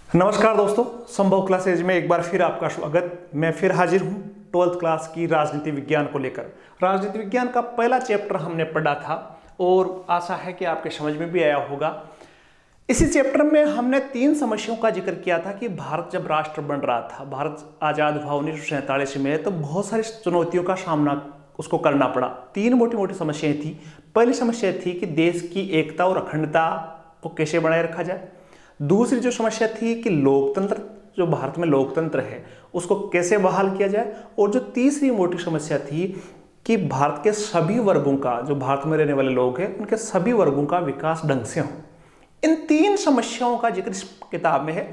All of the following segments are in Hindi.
नमस्कार दोस्तों, संभव क्लासेज में एक बार फिर आपका स्वागत। मैं फिर हाजिर हूँ 12th क्लास की राजनीति विज्ञान को लेकर। राजनीति विज्ञान का पहला चैप्टर हमने पढ़ा था और आशा है कि आपके समझ में भी आया होगा। इसी चैप्टर में हमने 3 समस्याओं का जिक्र किया था कि भारत जब राष्ट्र बन रहा था, भारत आज़ाद हुआ 1947 में, तो बहुत सारी चुनौतियों का सामना उसको करना पड़ा। 3 मोटी मोटी समस्याएं थी। पहली समस्या थी कि देश की एकता और अखंडता को कैसे बनाए रखा जाए। दूसरी जो समस्या थी कि लोकतंत्र, जो भारत में लोकतंत्र है, उसको कैसे बहाल किया जाए। और जो तीसरी मोटी समस्या थी कि भारत के सभी वर्गों का, जो भारत में रहने वाले लोग हैं, उनके सभी वर्गों का विकास ढंग से हो। इन 3 समस्याओं का जिक्र इस किताब में है।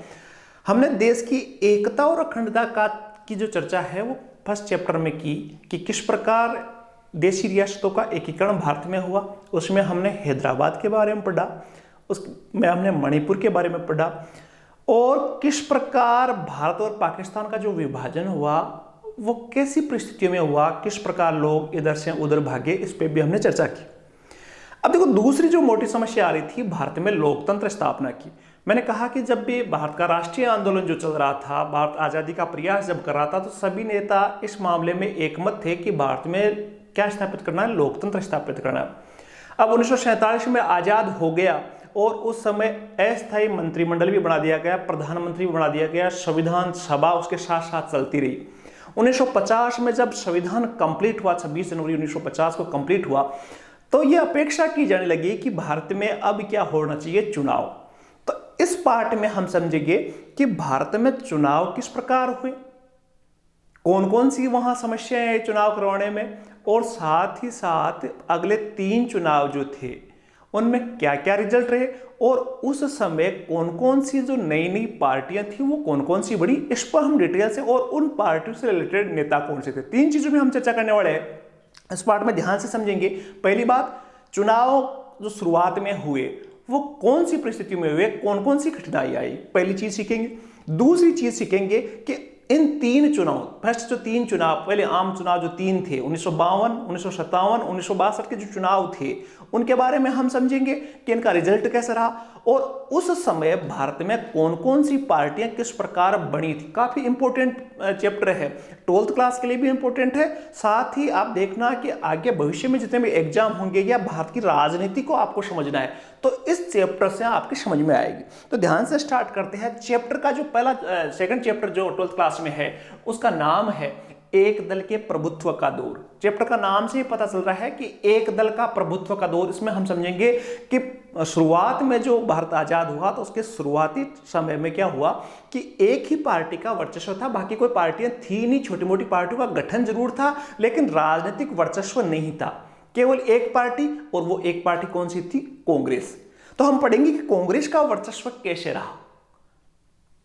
हमने देश की एकता और अखंडता की जो चर्चा है वो फर्स्ट चैप्टर में की कि किस प्रकार देशी रियासतों का एकीकरण भारत में हुआ। उसमें हमने हैदराबाद के बारे में पढ़ा, उसमें हमने मणिपुर के बारे में पढ़ा, और किस प्रकार भारत और पाकिस्तान का जो विभाजन हुआ वो कैसी परिस्थितियों में हुआ, किस प्रकार लोग इधर से उधर भागे, इस पे भी हमने चर्चा की। अब देखो, दूसरी जो मोटी समस्या आ रही थी भारत में लोकतंत्र स्थापना की। मैंने कहा कि जब भी भारत का राष्ट्रीय आंदोलन जो चल रहा था, भारत आज़ादी का प्रयास जब कर रहा था, तो सभी नेता इस मामले में एकमत थे कि भारत में क्या स्थापित करना है, लोकतंत्र स्थापित करना है। अब 1947 में आज़ाद हो गया और उस समय अस्थायी मंत्रिमंडल भी बना दिया गया, प्रधानमंत्री भी बना दिया गया, संविधान सभा उसके साथ साथ चलती रही। 1950 में जब संविधान कंप्लीट हुआ, 26 जनवरी 1950 को कंप्लीट हुआ, तो यह अपेक्षा की जाने लगी कि भारत में अब क्या होना चाहिए, चुनाव। तो इस पार्ट में हम समझेंगे कि भारत में चुनाव किस प्रकार हुए, कौन कौन सी वहां समस्याएं हैं चुनाव करवाने में, और साथ ही साथ अगले 3 चुनाव जो थे उनमें क्या क्या रिजल्ट रहे, और उस समय कौन कौन सी जो नई नई पार्टियां थी वो कौन कौन सी बड़ी, इस पर हम डिटेल से, और उन पार्टियों से रिलेटेड नेता कौन से थे, 3 चीजों में हम चर्चा करने वाले हैं। इस पार्ट में ध्यान से समझेंगे। पहली बात, चुनाव जो शुरुआत में हुए वो कौन सी परिस्थितियों में हुए, कौन कौन सी कठिनाई आई, पहली चीज सीखेंगे। दूसरी चीज सीखेंगे कि इन 3 चुनाव, फर्स्ट जो 3 चुनाव, पहले आम चुनाव जो 3 थे, 1952, 1957, 1962 के जो चुनाव थे, उनके बारे में हम समझेंगे कि इनका रिजल्ट कैसा रहा, और उस समय भारत में कौन कौन सी पार्टियां किस प्रकार बनी थी। काफी इंपॉर्टेंट चैप्टर है, 12th क्लास के लिए भी इंपॉर्टेंट है। साथ ही आप देखना कि आगे भविष्य में जितने भी एग्जाम होंगे या भारत की राजनीति को आपको समझना है, तो इस चैप्टर से आपकी समझ में आएगी। तो ध्यान से स्टार्ट करते हैं। चैप्टर का जो पहला सेकंड चैप्टर जो 12th क्लास में है, उसका नाम है एक दल के प्रभुत्व का दौर। चैप्टर का नाम से ही पता चल रहा है कि एक दल का प्रभुत्व का दौर। इसमें हम समझेंगे कि शुरुआत में जो भारत आजाद हुआ तो उसके शुरुआती समय में क्या हुआ कि एक ही पार्टी का वर्चस्व था, बाकी कोई पार्टियां थी नहीं। छोटी मोटी पार्टियों का गठन जरूर था, लेकिन राजनीतिक वर्चस्व नहीं था, केवल एक पार्टी। और वो एक पार्टी कौन सी थी? कांग्रेस। तो हम पढ़ेंगे कि कांग्रेस का वर्चस्व कैसे रहा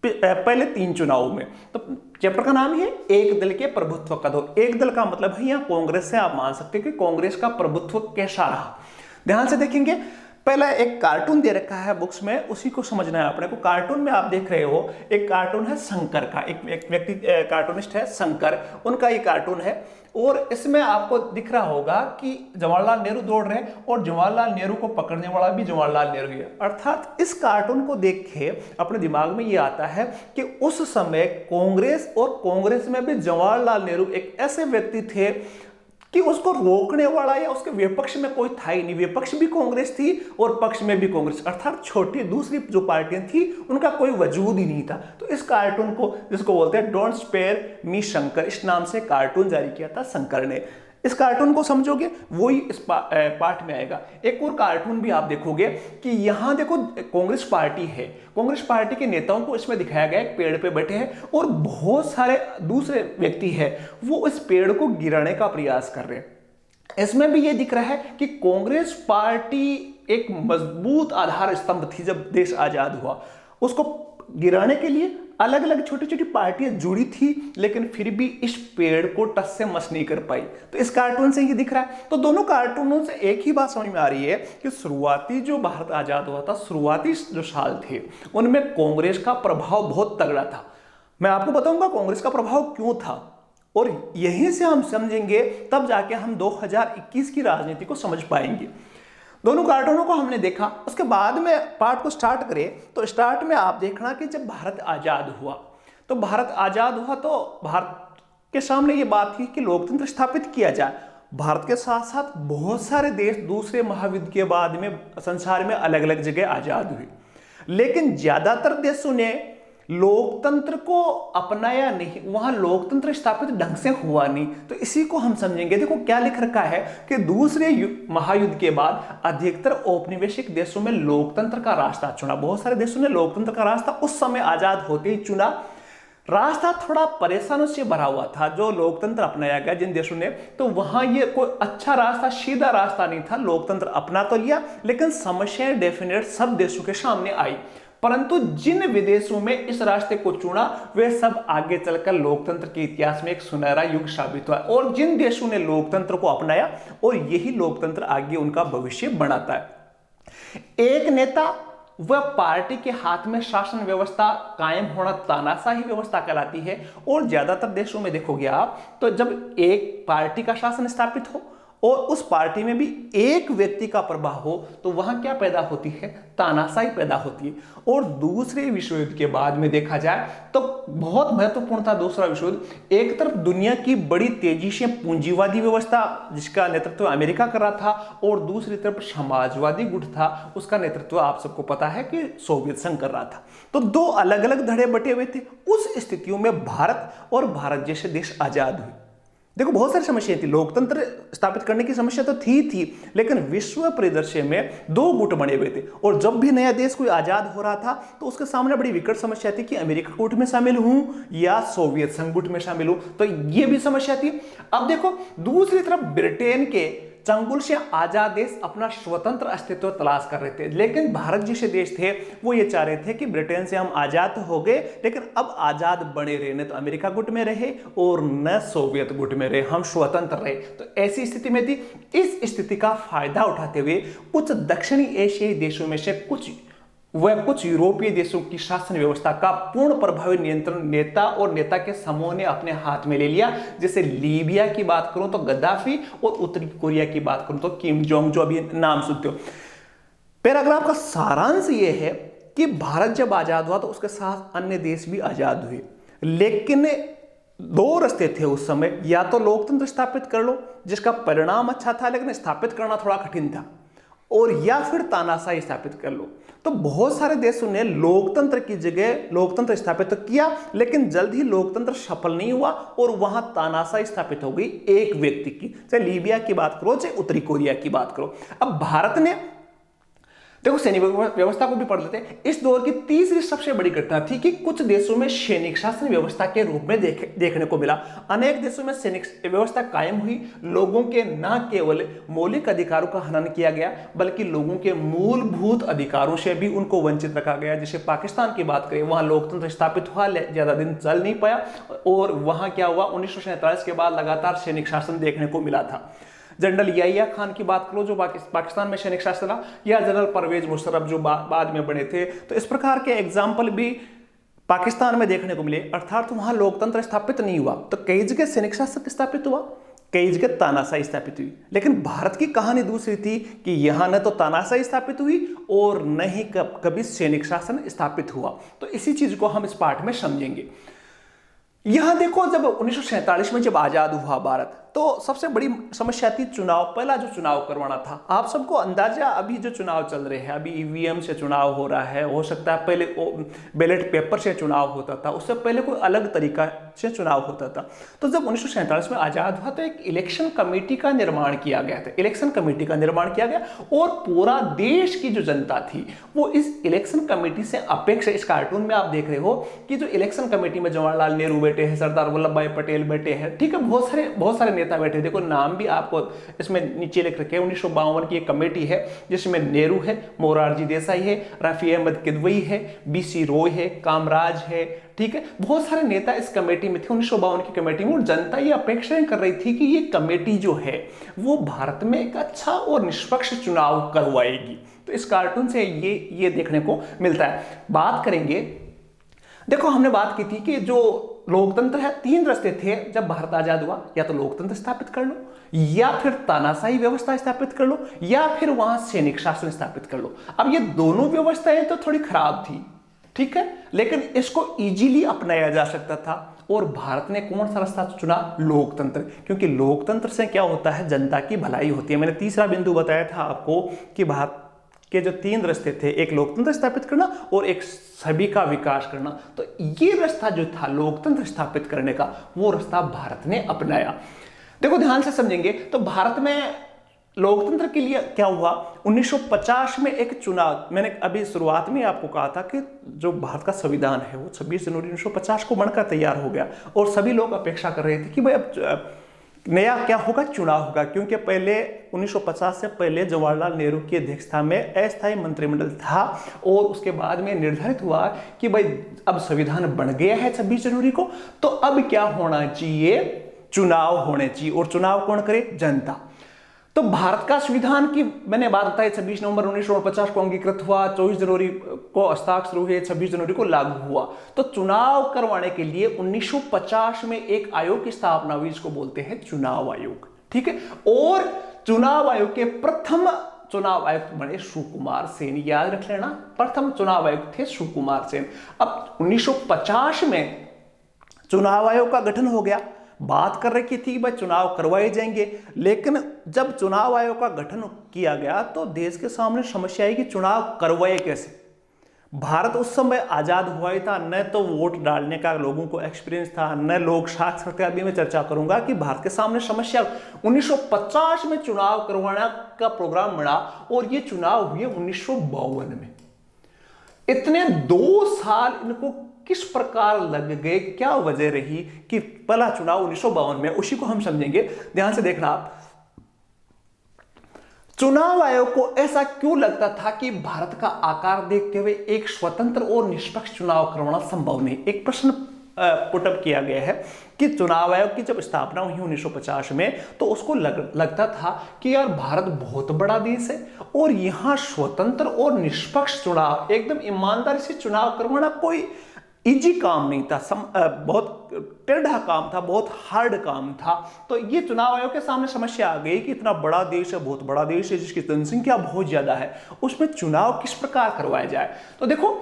पहले 3 चुनावों में। तो चैप्टर का नाम है एक दल के प्रभुत्व का दौर। एक दल का मतलब है यहां कांग्रेस से आप मान सकते हैं कि कांग्रेस का प्रभुत्व कैसा रहा। ध्यान से देखेंगे, पहला एक कार्टून दे रखा है बुक्स में, उसी को समझना है अपने को। कार्टून में आप देख रहे हो, एक कार्टून है शंकर का, एक व्यक्ति कार्टूनिस्ट है शंकर, उनका ये कार्टून है। और इसमें आपको दिख रहा होगा कि जवाहरलाल नेहरू दौड़ रहे हैं और जवाहरलाल नेहरू को पकड़ने वाला भी जवाहरलाल नेहरू ही है। अर्थात इस कार्टून को देख के अपने दिमाग में ये आता है कि उस समय कांग्रेस, और कांग्रेस में भी जवाहरलाल नेहरू एक ऐसे व्यक्ति थे कि उसको रोकने वाला या उसके विपक्ष में कोई था ही नहीं। विपक्ष भी कांग्रेस थी और पक्ष में भी कांग्रेस, अर्थात छोटी दूसरी जो पार्टियां थी उनका कोई वजूद ही नहीं था। तो इस कार्टून को, जिसको बोलते हैं डोंट स्पेयर मी शंकर, इस नाम से कार्टून जारी किया था शंकर ने। इस कार्टून को समझोगे वही इस पार्ट में आएगा। एक और कार्टून भी आप देखोगे कि यहां देखो कांग्रेस पार्टी है, कांग्रेस पार्टी के नेताओं को इसमें दिखाया गया एक पेड़ पे बैठे हैं और बहुत सारे दूसरे व्यक्ति हैं, वो इस पेड़ को गिराने का प्रयास कर रहे हैं। इसमें भी ये दिख रहा है कि कांग्रेस पार्टी एक मजबूत आधार स्तंभ थी। जब देश आजाद हुआ, उसको गिराने के लिए अलग अलग छोटी छोटी पार्टियां जुड़ी थी, लेकिन फिर भी इस पेड़ को टस से मस नहीं कर पाई। तो इस कार्टून से ये दिख रहा है। तो दोनों कार्टूनों से एक ही बात समझ में आ रही है कि शुरुआती जो भारत आजाद हुआ था, शुरुआती जो साल थे, उनमें कांग्रेस का प्रभाव बहुत तगड़ा था। मैं आपको बताऊंगा कांग्रेस का प्रभाव क्यों था, और यहीं से हम समझेंगे, तब जाके हम 2021 की राजनीति को समझ पाएंगे। दोनों कार्टूनों को हमने देखा। उसके बाद में पार्ट को स्टार्ट करें तो स्टार्ट में आप देखना कि जब भारत आजाद हुआ तो भारत के सामने ये बात थी कि लोकतंत्र स्थापित किया जाए। भारत के साथ साथ बहुत सारे देश दूसरे महायुद्ध के बाद में संसार में अलग अलग जगह आजाद हुए, लेकिन ज्यादातर देशों ने लोकतंत्र को अपनाया नहीं, वहां लोकतंत्र स्थापित ढंग से हुआ नहीं। तो इसी को हम समझेंगे। देखो क्या लिख रखा है कि दूसरे महायुद्ध के बाद अधिकतर औपनिवेशिक देशों में लोकतंत्र का रास्ता चुना। बहुत सारे देशों ने लोकतंत्र का रास्ता उस समय आजाद होते ही चुना। रास्ता थोड़ा परेशानियों से भरा हुआ था जो लोकतंत्र अपनाया गया जिन देशों ने, तो वहां ये कोई अच्छा रास्ता, सीधा रास्ता नहीं था। लोकतंत्र अपना तो लिया, लेकिन समस्याएं डेफिनेट सब देशों के सामने आई। परंतु जिन विदेशों में इस रास्ते को चुना वे सब आगे चलकर लोकतंत्र के इतिहास में एक सुनहरा युग साबित हुआ, और जिन देशों ने लोकतंत्र को अपनाया और यही लोकतंत्र आगे उनका भविष्य बनाता है। एक नेता वह पार्टी के हाथ में शासन व्यवस्था कायम होना तानाशाही व्यवस्था कहलाती है। और ज्यादातर देशों में देखोगे आप तो जब एक पार्टी का शासन स्थापित हो और उस पार्टी में भी एक व्यक्ति का प्रभाव हो तो वहां क्या पैदा होती है, तानाशाही पैदा होती है। और दूसरे विश्व युद्ध के बाद में देखा जाए तो बहुत महत्वपूर्ण था दूसरा विश्व युद्ध। एक तरफ दुनिया की बड़ी तेजी से पूंजीवादी व्यवस्था जिसका नेतृत्व अमेरिका कर रहा था, और दूसरी तरफ समाजवादी गुट था, उसका नेतृत्व आप सबको पता है कि सोवियत संघ कर रहा था। तो दो अलग अलग धड़े बटे हुए थे। उस स्थितियों में भारत और भारत जैसे देश आजाद हुए। देखो बहुत सारी समस्याएं थी, लोकतंत्र स्थापित करने की समस्या तो थी, लेकिन विश्व परिदृश्य में दो गुट बने हुए थे। और जब भी नया देश कोई आजाद हो रहा था तो उसके सामने बड़ी विकट समस्या थी कि अमेरिका गुट में शामिल हूं या सोवियत संघ गुट में शामिल हूं, तो ये भी समस्या थी। अब देखो दूसरी तरफ ब्रिटेन के चंगुल से आजाद देश अपना स्वतंत्र अस्तित्व तलाश कर रहे थे, लेकिन भारत जैसे देश थे वो ये चाह रहे थे कि ब्रिटेन से हम आजाद तो हो गए लेकिन अब आजाद बने रहे, न तो अमेरिका गुट में रहे और न सोवियत गुट में रहे, हम स्वतंत्र रहे। तो ऐसी स्थिति में थी। इस स्थिति का फायदा उठाते हुए कुछ दक्षिणी एशियाई देशों में से कुछ यूरोपीय देशों की शासन व्यवस्था का पूर्ण प्रभावी नियंत्रण नेता के समूह ने अपने हाथ में ले लिया। जैसे लीबिया की बात करूं तो गद्दाफी, और उत्तरी कोरिया की बात करूं तो किम जोंग, जो अभी नाम सुनते हो। पैराग्राफ का सारांश यह है कि भारत जब आजाद हुआ तो उसके साथ अन्य देश भी आजाद हुए, लेकिन दो रास्ते थे उस समय। या तो लोकतंत्र स्थापित कर लो जिसका परिणाम अच्छा था लेकिन स्थापित करना थोड़ा कठिन था, और या फिर तानाशाही स्थापित कर लो। तो बहुत सारे देशों ने लोकतंत्र की जगह लोकतंत्र स्थापित तो किया, लेकिन जल्द ही लोकतंत्र सफल नहीं हुआ और वहां तानाशाही स्थापित हो गई एक व्यक्ति की। चाहे लीबिया की बात करो चाहे उत्तरी कोरिया की बात करो। अब भारत ने देखो सैनिक व्यवस्था को भी पढ़ लेते हैं। इस दौर की तीसरी सबसे बड़ी घटना थी कि कुछ देशों में सैनिक शासन व्यवस्था के रूप में देखने को मिला। अनेक देशों में सैनिक व्यवस्था कायम हुई। लोगों के न केवल मौलिक अधिकारों का हनन किया गया बल्कि लोगों के मूलभूत अधिकारों से भी उनको वंचित रखा गया। जैसे पाकिस्तान की बात करें, वहां लोकतंत्र स्थापित हुआ, ज्यादा दिन चल नहीं पाया, और वहां क्या हुआ, 1947 के बाद लगातार सैनिक शासन देखने को मिला था। जनरल याहिया खान की बात करो जो पाकिस्तान में सैनिक शासन था, या जनरल परवेज मुशर्रफ जो बाद में बने थे। तो इस प्रकार के एग्जाम्पल भी पाकिस्तान में देखने को मिले, अर्थात वहां लोकतंत्र स्थापित नहीं हुआ। तो कई जगह सैनिक शासन स्थापित हुआ, कई जगह तानाशाही स्थापित हुई। लेकिन भारत की कहानी दूसरी थी कि यहां न तो तानाशाही स्थापित हुई और न ही कभी सैनिक शासन स्थापित हुआ। तो इसी चीज को हम इस पार्ट में समझेंगे। यहां देखो जब 1947 में जब आजाद हुआ भारत, तो सबसे बड़ी समस्या थी चुनाव। पहला जो चुनाव करवाना था, आप सबको अंदाजा, अभी जो चुनाव चल रहे हैं, अभी ईवीएम से चुनाव हो रहा है, हो सकता है पहले बैलेट पेपर से चुनाव होता था, उससे पहले कोई अलग तरीका से चुनाव होता था। तो जब 1947 में आजाद हुआ तो एक इलेक्शन कमेटी का निर्माण किया गया था। इलेक्शन कमेटी का निर्माण किया गया और पूरा देश की जो जनता थी वो इस इलेक्शन कमेटी से अपेक्षा, इस कार्टून में आप देख रहे हो कि जो इलेक्शन कमेटी में जवाहरलाल नेहरू बैठे हैं, सरदार वल्लभ भाई पटेल बैठे हैं, ठीक है, बहुत सारे नेता बैठे। देखो नाम भी आपको इसमें नीचे लिख रखे हैं। 1952 की एक कमेटी है जिसमें नेहरू है, मोरारजी देसाई है, रफी अहमद किदवई है, बीसी रॉय है, कामराज है, ठीक है, बहुत सारे नेता इस कमेटी में थे 1952 की कमेटी में। और जनता ये अपेक्षाएं कर रही थी कि ये कमेटी जो है वो भारत में एक अच्छा और निष्पक्ष चुनाव करवाएगी। तो इस कार्टून से ये देखने को मिलता है। बात करेंगे, देखो हमने बात की थी कि जो लोकतंत्र है, तीन रास्ते थे जब भारत आजाद हुआ, या तो लोकतंत्र स्थापित कर लो, या फिर तानाशाही व्यवस्था स्थापित कर लो, या फिर वहां सैनिक शासन स्थापित कर लो। अब ये दोनों व्यवस्थाएं तो थोड़ी खराब थी, ठीक है, लेकिन इसको इजीली अपनाया जा सकता था। और भारत ने कौन सा रास्ता चुना? लोकतंत्र, क्योंकि लोकतंत्र से क्या होता है, जनता की भलाई होती है। मैंने तीसरा बिंदु बताया था आपको कि भारत के जो तीन रास्ते थे, एक लोकतंत्र स्थापित करना और एक सभी का विकास करना, तो ये रास्ता जो था लोकतंत्र स्थापित करने का, वो रास्ता भारत ने अपनाया। देखो ध्यान से समझेंगे तो भारत में लोकतंत्र के लिए क्या हुआ, 1950 में एक चुनाव, मैंने अभी शुरुआत में आपको कहा था कि जो भारत का संविधान है वो 26 जनवरी 1950 को बनकर तैयार हो गया, और सभी लोग अपेक्षा कर रहे थे कि भाई अब नया क्या होगा, चुनाव होगा, क्योंकि पहले 1950 से पहले जवाहरलाल नेहरू की अध्यक्षता में अस्थायी मंत्रिमंडल था, और उसके बाद में निर्धारित हुआ कि भाई अब संविधान बन गया है 26 जनवरी को, तो अब क्या होना चाहिए, चुनाव होने चाहिए। और चुनाव कौन करे? जनता। तो भारत का संविधान की मैंने बात बताई, 26 नवंबर 1949 को अंगीकृत हुआ, 24 जनवरी को हस्ताक्षर हुए, 26 जनवरी को लागू हुआ। तो चुनाव करवाने के लिए 1950 में एक आयोग की स्थापना हुई, जिसको बोलते हैं चुनाव आयोग, ठीक है। और चुनाव आयोग के प्रथम चुनाव आयुक्त बने सुकुमार सेन, याद रख लेना, प्रथम चुनाव आयुक्त थे सुकुमार सेन। अब 1950 में चुनाव आयोग का गठन हो गया, बात कर रखी थी भाई चुनाव करवाए जाएंगे, लेकिन जब चुनाव आयोग का गठन किया गया तो देश के सामने समस्या आई कि चुनाव करवाए कैसे। भारत उस समय आजाद हुआ ही था, न तो वोट डालने का लोगों को एक्सपीरियंस था, न लोग साक्षरता। अभी मैं चर्चा करूंगा कि भारत के सामने समस्या 1950 में चुनाव करवाने का प्रोग्राम बना, और ये चुनाव हुए 1952 में। इतने 2 साल इनको किस प्रकार लग गए, क्या वजह रही कि पहला चुनाव 1952 में, उसी को हम समझेंगे। ध्यान से देखना आप, चुनाव आयोग को ऐसा क्यों लगता था कि भारत का आकार देखते हुए एक स्वतंत्र और निष्पक्ष चुनाव करवाना संभव नहीं। एक प्रश्न पुटअप किया गया है कि चुनाव आयोग की जब स्थापना हुई 1950 में, तो उसको लगता था कि यार भारत बहुत बड़ा देश है, और यहां स्वतंत्र और निष्पक्ष चुनाव, एकदम ईमानदारी से चुनाव करवाना कोई इजी काम नहीं था, बहुत टेढ़ा काम था, बहुत हार्ड काम था। तो ये चुनाव आयोग के सामने समस्या आ गई कि इतना बड़ा देश है, बहुत बड़ा देश है, जिसकी जनसंख्या बहुत ज्यादा है, उसमें चुनाव किस प्रकार करवाया जाए। तो देखो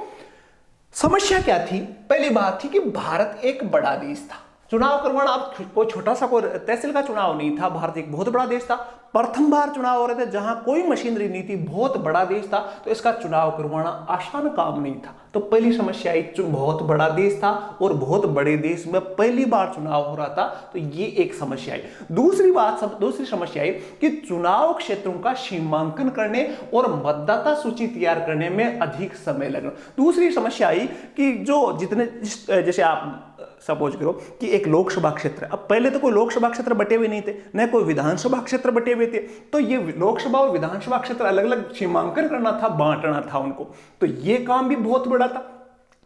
समस्या क्या थी, पहली बात थी कि भारत एक बड़ा देश था, चुनाव करवाना अब कोई छोटा सा कोई तहसील का चुनाव नहीं था, भारत एक बहुत बड़ा देश था, प्रथम बार चुनाव हो रहे थे, जहां कोई मशीनरी नहीं थी, बहुत बड़ा देश था, तो इसका चुनाव करवाना आसान काम नहीं था। तो पहली समस्या बहुत बड़ा देश था और बहुत बड़े देश में पहली बार चुनाव हो रहा था, तो ये एक समस्या है। दूसरी समस्या है कि चुनाव क्षेत्रों का सीमांकन करने और मतदाता सूची तैयार करने में अधिक समय लगना। दूसरी समस्या आई कि जो जैसे आप सपोज करो कि एक लोकसभा क्षेत्र, अब पहले तो कोई लोकसभा क्षेत्र बटे हुए नहीं थे, न कोई विधानसभा क्षेत्र बटे हुए थे, तो ये लोकसभा और विधानसभा क्षेत्र अलग अलग सीमांकन करना था, बांटना था उनको, तो ये काम भी बहुत बड़ा था।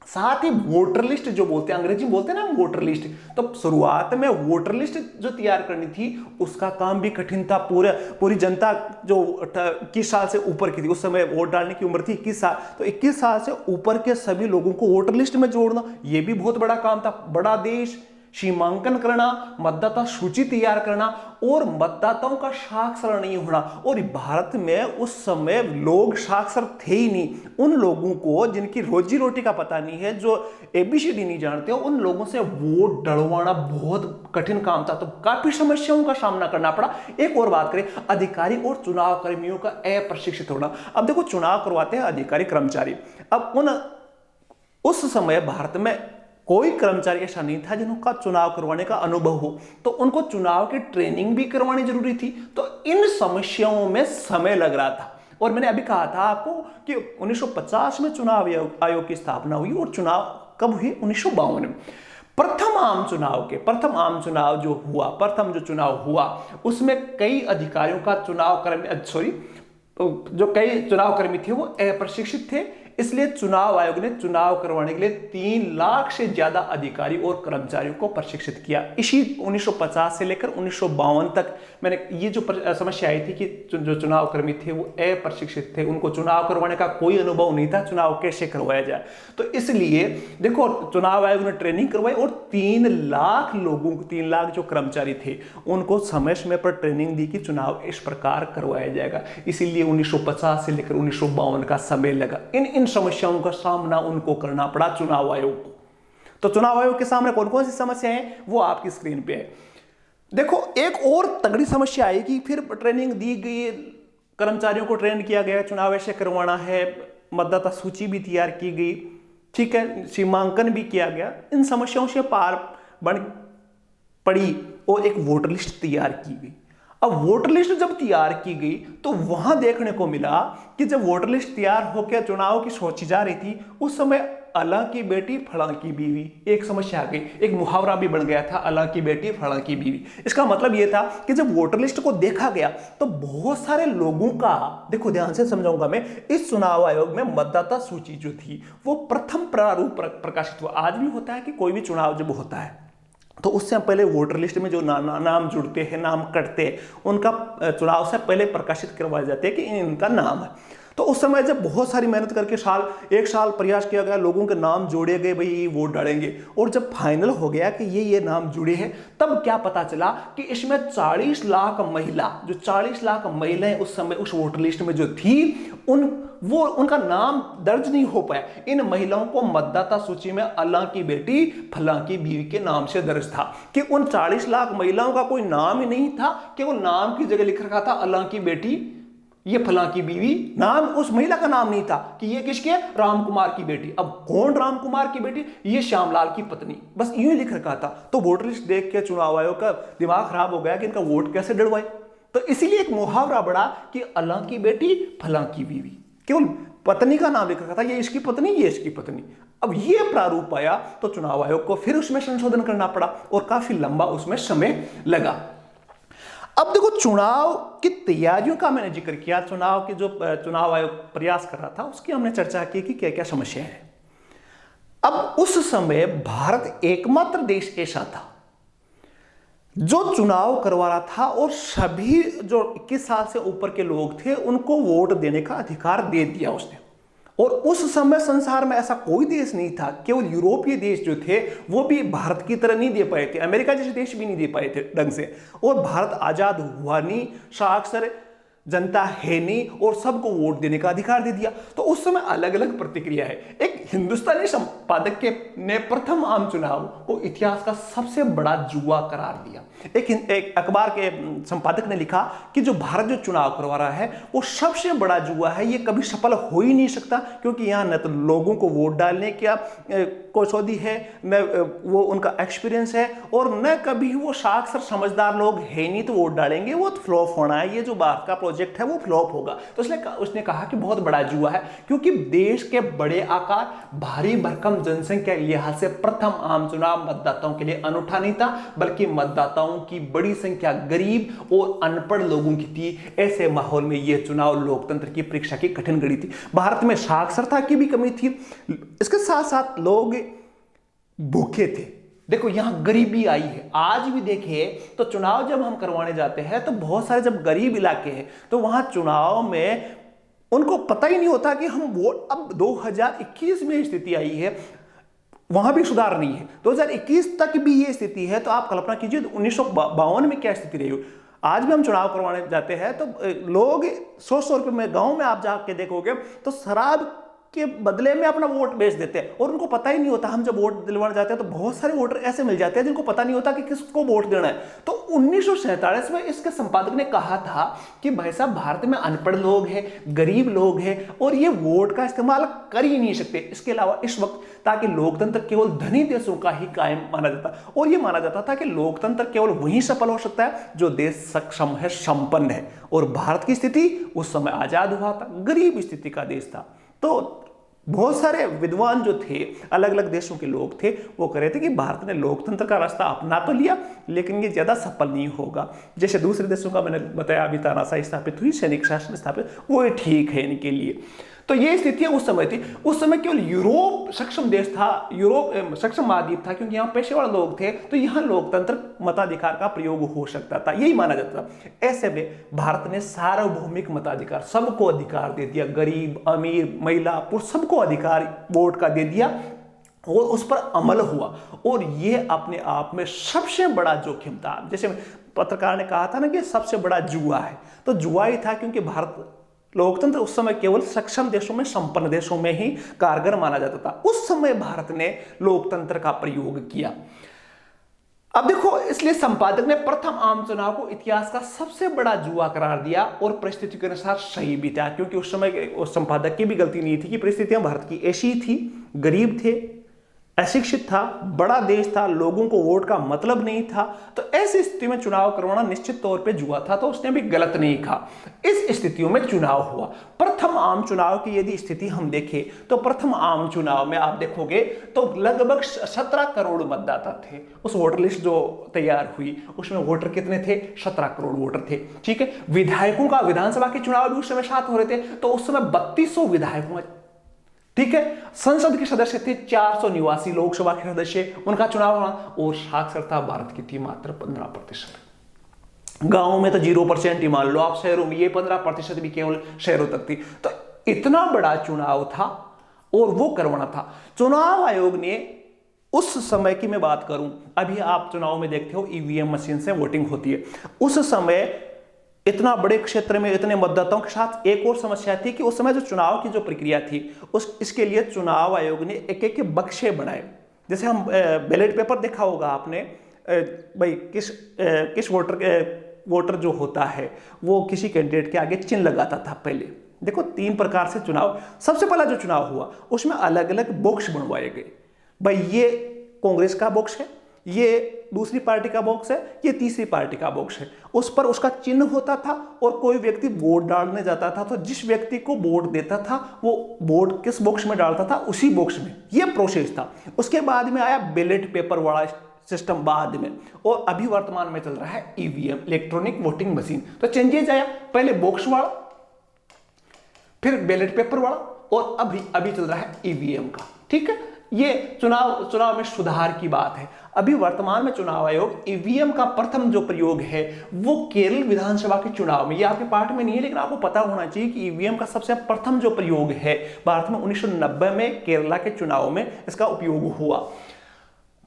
साथ ही वोटर लिस्ट जो बोलते हैं, अंग्रेजी में बोलते हैं ना वोटर लिस्ट, तो शुरुआत में वोटर लिस्ट जो तैयार करनी थी उसका काम भी कठिन था। पूरी जनता जो 21 साल से ऊपर की थी, उस समय वोट डालने की उम्र थी 21 साल, तो 21 साल से ऊपर के सभी लोगों को वोटर लिस्ट में जोड़ना, यह भी बहुत बड़ा काम था। बड़ा देश, सीमांकन करना, मतदाता सूची तैयार करना और मतदाताओं का साक्षर नहीं होना। और भारत में उस समय लोग साक्षर थे ही नहीं, उन लोगों को जिनकी रोजी रोटी का पता नहीं है, जो ABCD नहीं जानते हो, उन लोगों से वोट डलवाना बहुत कठिन काम था, तो काफी समस्याओं का सामना करना पड़ा। एक और बात करें, अधिकारी और चुनाव कर्मियों का अप्रशिक्षित होना। अब देखो चुनाव करवाते हैं अधिकारी कर्मचारी, अब उस समय भारत में कोई कर्मचारी ऐसा नहीं था जिनका चुनाव करवाने का अनुभव हो, तो उनको चुनाव की ट्रेनिंग भी करवानी जरूरी थी। तो इन समस्याओं में समय लग रहा था। और मैंने अभी कहा था आपको कि 1950 में चुनाव आयोग की स्थापना हुई, और चुनाव कब हुए? 1952 में। प्रथम आम चुनाव जो चुनाव हुआ उसमें कई अधिकारियों का कई चुनाव कर्मी थे वो अप्रशिक्षित थे, इसलिए चुनाव आयोग ने चुनाव करवाने के लिए 3 लाख से ज्यादा अधिकारी और कर्मचारियों को प्रशिक्षित किया। इसी 1950 से लेकर 1952 तक मैंने ये जो समस्या आई थी कि जो चुनाव कर्मी थे वो अप्रशिक्षित थे, उनको चुनाव करवाने का कोई अनुभव नहीं था, चुनाव कैसे करवाया जाए। तो इसलिए देखो चुनाव आयोग ने ट्रेनिंग करवाई और 3 लाख लोगों को, 3 लाख जो कर्मचारी थे उनको समय समय पर ट्रेनिंग दी कि चुनाव इस प्रकार करवाया जाएगा। इसीलिए 1950 से लेकर 1952 का समय लगा। इन समस्याओं का सामना उनको करना पड़ा चुनाव आयोग को। तो चुनाव आयोग के सामने कौन कौन सी समस्याएं हैं वो आपकी स्क्रीन पे है। देखो एक और तगड़ी समस्या आई कि फिर ट्रेनिंग दी गई, कर्मचारियों को ट्रेन किया गया, चुनाव ऐसे करवाना है, मतदाता सूची भी तैयार की गई, ठीक है, सीमांकन भी किया गया। इन समस्याओं से पार बन पड़ी और एक वोटर लिस्ट तैयार की गई। अब वोटर लिस्ट जब तैयार की गई तो वहां देखने को मिला कि जब वोटर लिस्ट तैयार होकर चुनाव की सोची जा रही थी उस समय अला की बेटी फलां की बीवी, एक समस्या आ गई, एक मुहावरा भी बन गया था, अला की बेटी फलां की बीवी। इसका मतलब यह था कि जब वोटर लिस्ट को देखा गया तो बहुत सारे लोगों का, देखो ध्यान से समझाऊंगा मैं, इस चुनाव आयोग में मतदाता सूची जो थी वो प्रथम प्रारूप प्रकाशित हुआ। आज भी होता है कि कोई भी चुनाव जब होता है तो उससे पहले वोटर लिस्ट में जो नाम जुड़ते हैं, नाम कटते हैं, उनका चुनाव से पहले प्रकाशित करवाए जाते हैं कि इनका नाम है। तो उस समय जब बहुत सारी मेहनत करके एक साल प्रयास किया गया, लोगों के नाम जोड़े गए, भाई वोट डालेंगे, और जब फाइनल हो गया कि ये नाम जुड़े हैं, तब क्या पता चला कि इसमें 40 लाख महिला, जो 40 लाख महिलाएं उस समय उस वोटर लिस्ट में जो थी उनका नाम दर्ज नहीं हो पाया। इन महिलाओं को मतदाता सूची में अल्लाह की बेटी फलां की बीवी के नाम से दर्ज था कि उन 40 लाख महिलाओं का कोई नाम ही नहीं था, केवल नाम की जगह लिख रखा था अल्लाह की बेटी, ये फलां की बीवी, नाम उस महिला का नाम नहीं था कि ये किसके, राम कुमार की बेटी। अब कौन राम कुमार की बेटी, ये श्यामलाल की पत्नी, बस यूं लिख रखा था। तो वोटर लिस्ट देख के चुनाव आयोग का दिमाग खराब हो गया कि इनका वोट कैसे डलवाए। तो इसीलिए एक मुहावरा बढ़ा कि अल्लाह की बेटी फलां की बीवी, केवल पत्नी का नाम लिख रखा था, ये इसकी पत्नी, ये इसकी पत्नी। अब ये प्रारूप आया तो चुनाव आयोग को फिर उसमें संशोधन करना पड़ा और काफी लंबा उसमें समय लगा। अब देखो चुनाव की तैयारियों का मैंने जिक्र किया, चुनाव की जो चुनाव आयोग प्रयास कर रहा था उसकी हमने चर्चा की कि क्या क्या समस्या है। अब उस समय भारत एकमात्र देश ऐसा था जो चुनाव करवा रहा था और सभी जो 21 साल से ऊपर के लोग थे उनको वोट देने का अधिकार दे दिया उसने। और उस समय संसार में ऐसा कोई देश नहीं था, केवल यूरोपीय देश जो थे वो भी भारत की तरह नहीं दे पाए थे, अमेरिका जैसे देश भी नहीं दे पाए थे ढंग से, और भारत आजाद हुआ नहीं, साक्षर जनता है नहीं, और सबको वोट देने का अधिकार दे दिया। तो उस समय अलग अलग प्रतिक्रिया है। एक हिंदुस्तानी संपादक ने प्रथम आम चुनाव को इतिहास का सबसे बड़ा जुआ करार दिया। एक अखबार के संपादक ने लिखा कि जो भारत जो चुनाव करवा रहा है वो सबसे बड़ा जुआ है, ये कभी सफल हो ही नहीं सकता, क्योंकि यहाँ न तो लोगों को वोट डालने का कौशोदी है, न वो उनका एक्सपीरियंस है, और न कभी वो साक्षर समझदार लोग है नहीं तो वोट डालेंगे, वो फ्लॉप होना है, ये जो भारत का प्रोजेक्ट है वो फ्लॉप होगा। तो इसलिए उसने कहा कि बहुत बड़ा जुआ है, क्योंकि देश के बड़े आकार, भारी भरकम जनसंख्या के लिहाज से प्रथम आम चुनाव मतदाताओं के लिए अनूठा नहीं था, बल्कि मतदाताओं की बड़ी संख्या गरीब और अनपढ़ लोगों की थी। ऐसे माहौल में यह चुनाव लोकतंत्र की परीक्षा की कठिन घड़ी थी। भारत में साक्षरता की भी कमी थी, इसके साथ साथ लोग भूखे थे। देखो यहां गरीबी आई है, आज भी देखें तो चुनाव जब हम करवाने जाते हैं तो बहुत सारे जब गरीब इलाके हैं तो वहां चुनाव में उनको पता ही नहीं होता कि हम वोट, अब 2021 में स्थिति आई है, वहां भी सुधार नहीं है, 2021 तक भी ये स्थिति है। तो आप कल्पना कीजिए 1952 में क्या स्थिति रही हो। आज भी हम चुनाव करवाने जाते हैं तो लोग 100 रुपए में, गांव में आप जाके देखोगे तो शराब के बदले में अपना वोट बेच देते हैं और उनको पता ही नहीं होता। हम जब वोट दिलवाने जाते हैं तो बहुत सारे वोटर ऐसे मिल जाते हैं जिनको पता नहीं होता कि किसको वोट देना है। तो 1947 में इसके संपादक ने कहा था कि भाई साहब भारत में अनपढ़ लोग हैं, गरीब लोग हैं और ये वोट का इस्तेमाल कर ही नहीं सकते। इसके अलावा इस वक्त ताकि लोकतंत्र केवल धनी देशों का ही कायम माना जाता, और ये माना जाता था कि लोकतंत्र केवल वहीं सफल हो सकता है जो देश सक्षम है, संपन्न है। और भारत की स्थिति उस समय आजाद हुआ था, गरीब स्थिति का देश था। तो बहुत सारे विद्वान जो थे, अलग अलग देशों के लोग थे, वो कह रहे थे कि भारत ने लोकतंत्र का रास्ता अपना तो लिया लेकिन ये ज्यादा सफल नहीं होगा। जैसे दूसरे देशों का मैंने बताया, अभी तानाशाही स्थापित हुई, सैनिक शासन स्थापित, वो ठीक है इनके लिए। तो ये स्थितियां उस समय थी। उस समय केवल यूरोप सक्षम देश था, यूरोप सक्षम महाद्वीप था, क्योंकि यहाँ पेशेवर लोग थे, तो यहाँ लोकतंत्र मताधिकार का प्रयोग हो सकता था, यही माना जाता था। ऐसे में भारत ने सार्वभौमिक मताधिकार, सबको अधिकार दे दिया, गरीब अमीर महिला पुरुष सबको अधिकार वोट का दे दिया, और उस पर अमल हुआ। और ये अपने आप में सबसे बड़ा जोखिम था। जैसे पत्रकार ने कहा था ना कि सबसे बड़ा जुआ है, तो जुआ ही था, क्योंकि भारत लोकतंत्र उस समय केवल सक्षम देशों में, संपन्न देशों में ही कारगर माना जाता था। उस समय भारत ने लोकतंत्र का प्रयोग किया। अब देखो, इसलिए संपादक ने प्रथम आम चुनाव को इतिहास का सबसे बड़ा जुआ करार दिया, और परिस्थितियों के अनुसार सही भी था, क्योंकि उस समय उस संपादक की भी गलती नहीं थी कि परिस्थितियां भारत की ऐसी थी, गरीब थे, अशिक्षित था, बड़ा देश था, लोगों को वोट का मतलब नहीं था, तो ऐसी स्थिति में चुनाव करवाना निश्चित तौर पे जुआ था, तो उसने भी गलत नहीं कहा। इस स्थितियों में चुनाव हुआ। प्रथम आम चुनाव की यदि स्थिति हम देखें, तो प्रथम आम चुनाव में आप देखोगे तो लगभग 17 करोड़ मतदाता थे। उस वोटर लिस्ट जो तैयार हुई उसमें वोटर कितने थे? 17 करोड़ वोटर थे। ठीक है, विधायकों का, विधानसभा के चुनाव भी उस समय साथ हो रहे थे, तो उस समय 3200 विधायकों, ठीक है, संसद के सदस्य थे 400 निवासी, लोकसभा के सदस्य, उनका चुनाव होना, और साक्षरता भारत की थी मात्र 15%। गांवों में तो 0% ही मान लो आप, शहरों में ये 15% भी केवल शहरों तक थी। तो इतना बड़ा चुनाव था और वो करवाना था। चुनाव आयोग ने उस समय की मैं बात करूं, अभी आप चुनाव में देखते हो ईवीएम मशीन से वोटिंग होती है। उस समय इतना बड़े क्षेत्र में इतने मतदाताओं के साथ एक और समस्या थी कि उस समय जो चुनाव की जो प्रक्रिया थी इसके लिए चुनाव आयोग ने एक एक बक्से बनाए। जैसे हम बैलेट पेपर देखा होगा आपने, भाई किस वोटर जो होता है वो किसी कैंडिडेट के आगे चिन्ह लगाता था। पहले देखो 3 प्रकार से चुनाव, सबसे पहला जो चुनाव हुआ उसमें अलग अलग बॉक्स बनवाए गए। भाई ये कांग्रेस का बॉक्स है, ये दूसरी पार्टी का बॉक्स है, ये तीसरी पार्टी का बॉक्स है। उस पर उसका चिन्ह होता था, और कोई व्यक्ति वोट डालने जाता था तो जिस व्यक्ति को वोट देता था वो वोट किस बॉक्स में डालता था, उसी बॉक्स में। ये प्रोसेस था। उसके बाद में आया बैलेट पेपर वाला सिस्टम बाद में, और अभी वर्तमान में चल रहा है ईवीएम, इलेक्ट्रॉनिक वोटिंग मशीन। तो चेंजेस आया, पहले बॉक्स वाला, फिर बैलेट पेपर वाला, और अभी चल रहा है ईवीएम का। ठीक है, ये चुनाव में सुधार की बात है। अभी वर्तमान में चुनाव आयोग ईवीएम का प्रथम जो प्रयोग है वो केरल विधानसभा के चुनाव में, ये आपके पाठ में नहीं है लेकिन आपको पता होना चाहिए कि ईवीएम का सबसे प्रथम जो प्रयोग है भारत में 1990 में केरला के चुनाव में इसका उपयोग हुआ।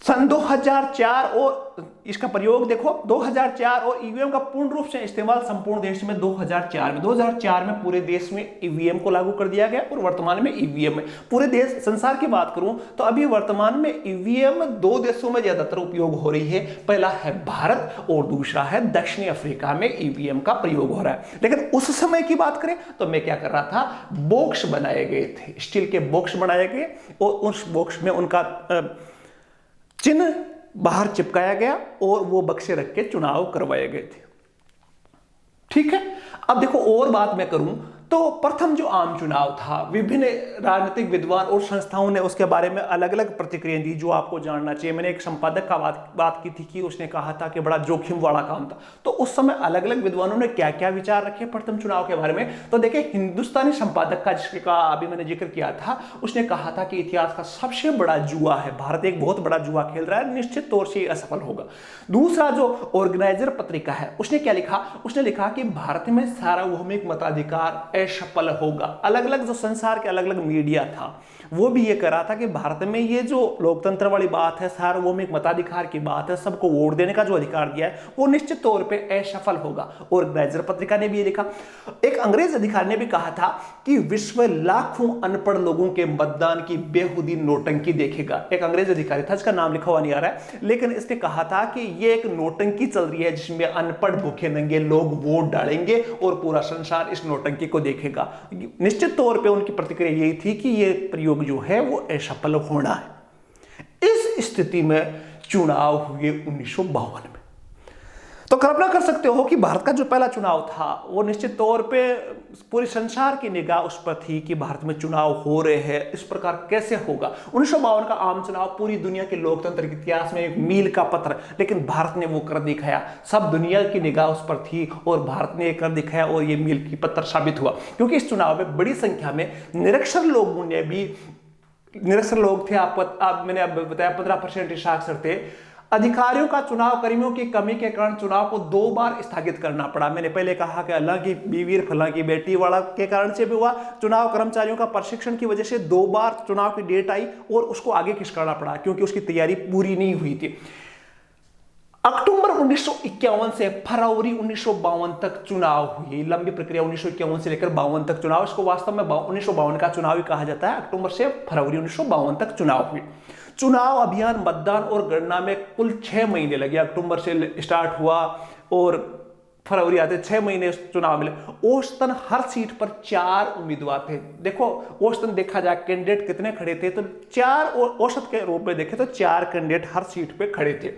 सन 2004 और इसका प्रयोग देखो 2004, और ईवीएम का पूर्ण रूप से इस्तेमाल संपूर्ण देश में 2004 में पूरे देश में ईवीएम को लागू कर दिया गया, और वर्तमान में ईवीएम में पूरे देश संसार की बात करूं तो अभी वर्तमान में ईवीएम 2 देशों में ज्यादातर उपयोग हो रही है। पहला है भारत और दूसरा है दक्षिणी अफ्रीका में ईवीएम का प्रयोग हो रहा है। लेकिन उस समय की बात करें तो मैं क्या कर रहा था, बॉक्स बनाए गए थे, स्टील के बॉक्स बनाए गए, और उस बॉक्स में उनका चिन्ह बाहर चिपकाया गया और वो बक्से रख के चुनाव करवाए गए थे। ठीक है, अब देखो और बात मैं करूं तो प्रथम जो आम चुनाव था, विभिन्न राजनीतिक विद्वान और संस्थाओं ने उसके बारे में अलग अलग प्रतिक्रिया दी जो आपको जानना चाहिए। मैंने एक संपादक का बात की थी कि उसने कहा था कि बड़ा जोखिम वाला काम था। तो उस समय अलग अलग विद्वानों ने क्या क्या विचार रखे प्रथम चुनाव के बारे में, तो देखिए हिंदुस्तानी संपादक का जिसका अभी मैंने जिक्र किया था, उसने कहा था कि इतिहास का सबसे बड़ा जुआ है, भारत एक बहुत बड़ा जुआ खेल रहा है, निश्चित तौर से असफल होगा। दूसरा जो ऑर्गेनाइजर पत्रिका है उसने क्या लिखा, उसने लिखा कि भारत में सार्वभौमिक मताधिकार असफल होगा। अलग अलग जो संसार के अलग अलग मीडिया था वो भी ये कह रहा था कि भारत में ये जो लोकतंत्र वाली बात है, सार्वभौमिक मताधिकार की बात है, सबको वोट देने का जो अधिकार दिया है वो निश्चित तौर पे असफल होगा। और ऑर्गेनाइजर पत्रिका ने भी ये लिखा। एक अंग्रेज अधिकारी ने भी कहा था कि विश्व लाखों अनपढ़ लोगों के मतदान की बेहुदी नोटंकी देखेगा। एक अंग्रेज अधिकारी था जिसका नाम लिखा हुआ नहीं आ रहा है, लेकिन इसने कहा था कि ये एक नोटंकी चल रही है जिसमें अनपढ़ भूखे नंगे लोग वोट डालेंगे और पूरा संसार इस नोटंकी को देखेगा। निश्चित तौर पे उनकी प्रतिक्रिया यही थी कि ये प्रयोग जो है वो असफल होना है। इस स्थिति में चुनाव हुए 1952 में। तो कल्पना कर सकते हो कि भारत का जो पहला चुनाव था वो निश्चित तौर पे पूरे संसार की निगाह उस पर थी कि भारत में चुनाव हो रहे हैं, इस प्रकार कैसे होगा। 1952 का आम चुनाव पूरी दुनिया के लोकतंत्र के इतिहास में एक मील का पत्थर, लेकिन भारत ने वो कर दिखाया। सब दुनिया की निगाह उस पर थी और भारत ने कर दिखाया और ये मील की पत्थर साबित हुआ, क्योंकि इस चुनाव में बड़ी संख्या में निरक्षर लोगों ने भी, निरक्षर लोग थे, मैंने अब बताया 15% साक्षर थे। अधिकारियों का चुनाव कर्मियों की कमी के कारण चुनाव को 2 बार स्थगित करना पड़ा। मैंने पहले कहा कि अल्लाह की बीवी फलां की बेटी वाला के कारण से भी हुआ, चुनाव कर्मचारियों का प्रशिक्षण की वजह से 2 बार चुनाव की डेट आई और उसको आगे खिसकाना पड़ा क्योंकि उसकी तैयारी पूरी नहीं हुई थी। अक्टूबर 1951 से फरवरी 1952 तक चुनाव हुई। लंबी प्रक्रिया 1951 से लेकर 52 तक चुनाव, इसको वास्तव में 1952 का चुनाव ही कहा जाता है। अक्टूबर से फरवरी 1952 तक चुनाव हुई। चुनाव अभियान, मतदान और गणना में कुल 6 महीने लगे। अक्टूबर से स्टार्ट हुआ और फरवरी आते 6 महीने चुनाव मिले। औसतन हर सीट पर 4 उम्मीदवार थे। देखो औसतन देखा जाए कैंडिडेट कितने खड़े थे तो 4, औसत के रूप में देखे तो 4 कैंडिडेट हर सीट पे खड़े थे,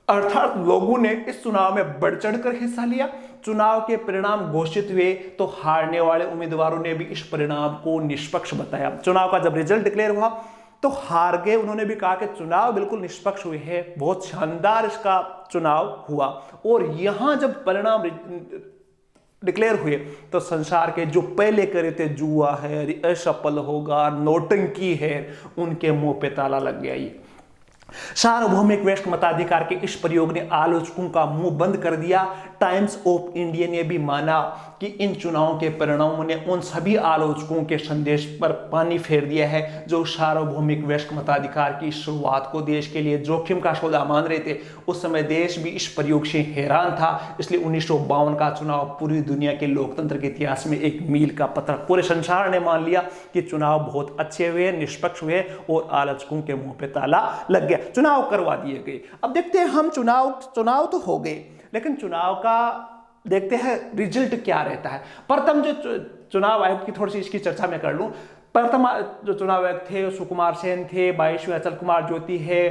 अर्थात लोगों ने इस चुनाव में बढ़ चढ़कर हिस्सा लिया। चुनाव के परिणाम घोषित हुए तो हारने वाले उम्मीदवारों ने भी इस परिणाम को निष्पक्ष बताया। चुनाव का जब रिजल्ट डिक्लेयर हुआ तो हार गए उन्होंने भी कहा कि चुनाव बिल्कुल निष्पक्ष हुए हैं, बहुत शानदार इसका चुनाव हुआ। और यहां जब परिणाम डिक्लेयर हुए तो संसार के जो पहले करे थे जुआ है, असफल होगा, नौटंकी है, उनके मुंह पे ताला लग गया। ये सार्वभौमिक वयस्क मताधिकार के इस प्रयोग ने आलोचकों का मुंह बंद कर दिया। टाइम्स ऑफ इंडिया ने भी माना कि इन चुनावों के परिणामों ने उन सभी आलोचकों के संदेश पर पानी फेर दिया है जो सार्वभौमिक वयस्क मताधिकार की शुरुआत को देश के लिए जोखिम का सौदा मान रहे थे। उस समय देश भी इस प्रयोग से हैरान था, इसलिए 1952 का चुनाव पूरी दुनिया के लोकतंत्र के इतिहास में एक मील का पत्थर। पूरे संसार ने मान लिया कि चुनाव बहुत अच्छे हुए, निष्पक्ष हुए और आलोचकों के मुंह पे ताला लग गया, चुनाव करवा दिए गए। अब देखते हैं हम चुनाव तो हो गए, लेकिन चुनाव का देखते हैं रिजल्ट क्या रहता है। प्रथम जो चुनाव आयोग की थोड़ी सी इसकी चर्चा मैं कर लूं। प्रथम जो चुनाव आयोग थे सुकुमार सेन थे, 22वें अचल कुमार ज्योति है,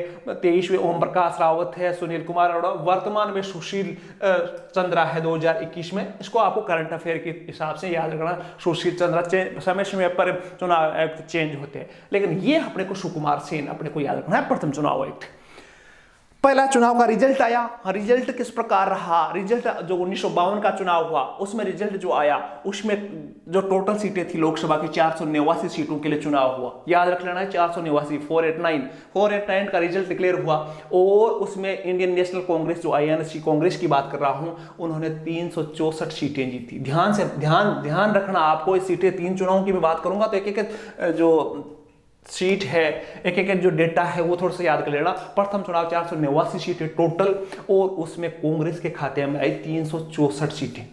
23वें ओम प्रकाश रावत है, सुनील कुमार अरोड़ा, वर्तमान में सुशील चंद्रा है 2021 में। इसको आपको करंट अफेयर के हिसाब से याद रखना। सुशील चंद्रा समय समय पर चुनाव आयुक्त चेंज होते हैं, लेकिन ये अपने को सुकुमार सेन अपने को याद रखना है, प्रथम चुनाव आयुक्त। पहला चुनाव का रिजल्ट आया। रिजल्ट किस प्रकार रहा? रिजल्ट जो 1952 का चुनाव हुआ उसमें रिजल्ट जो आया उसमें जो टोटल सीटें थी लोकसभा की 489 सीटों के लिए चुनाव हुआ। याद रख लेना है 489, 489 का रिजल्ट डिक्लेयर हुआ। और उसमें इंडियन नेशनल कांग्रेस जो INC कांग्रेस की बात कर रहा हूं, उन्होंने 364 सीटें जीती। ध्यान रखना आपको, इस सीटें 3 चुनावों की मैं बात करूंगा तो एक जो सीट है, एक जो डेटा है वो थोड़ा सा याद कर लेना। प्रथम चुनाव 489 सीटें टोटल और उसमें कांग्रेस के खाते में आई 364 सीटें।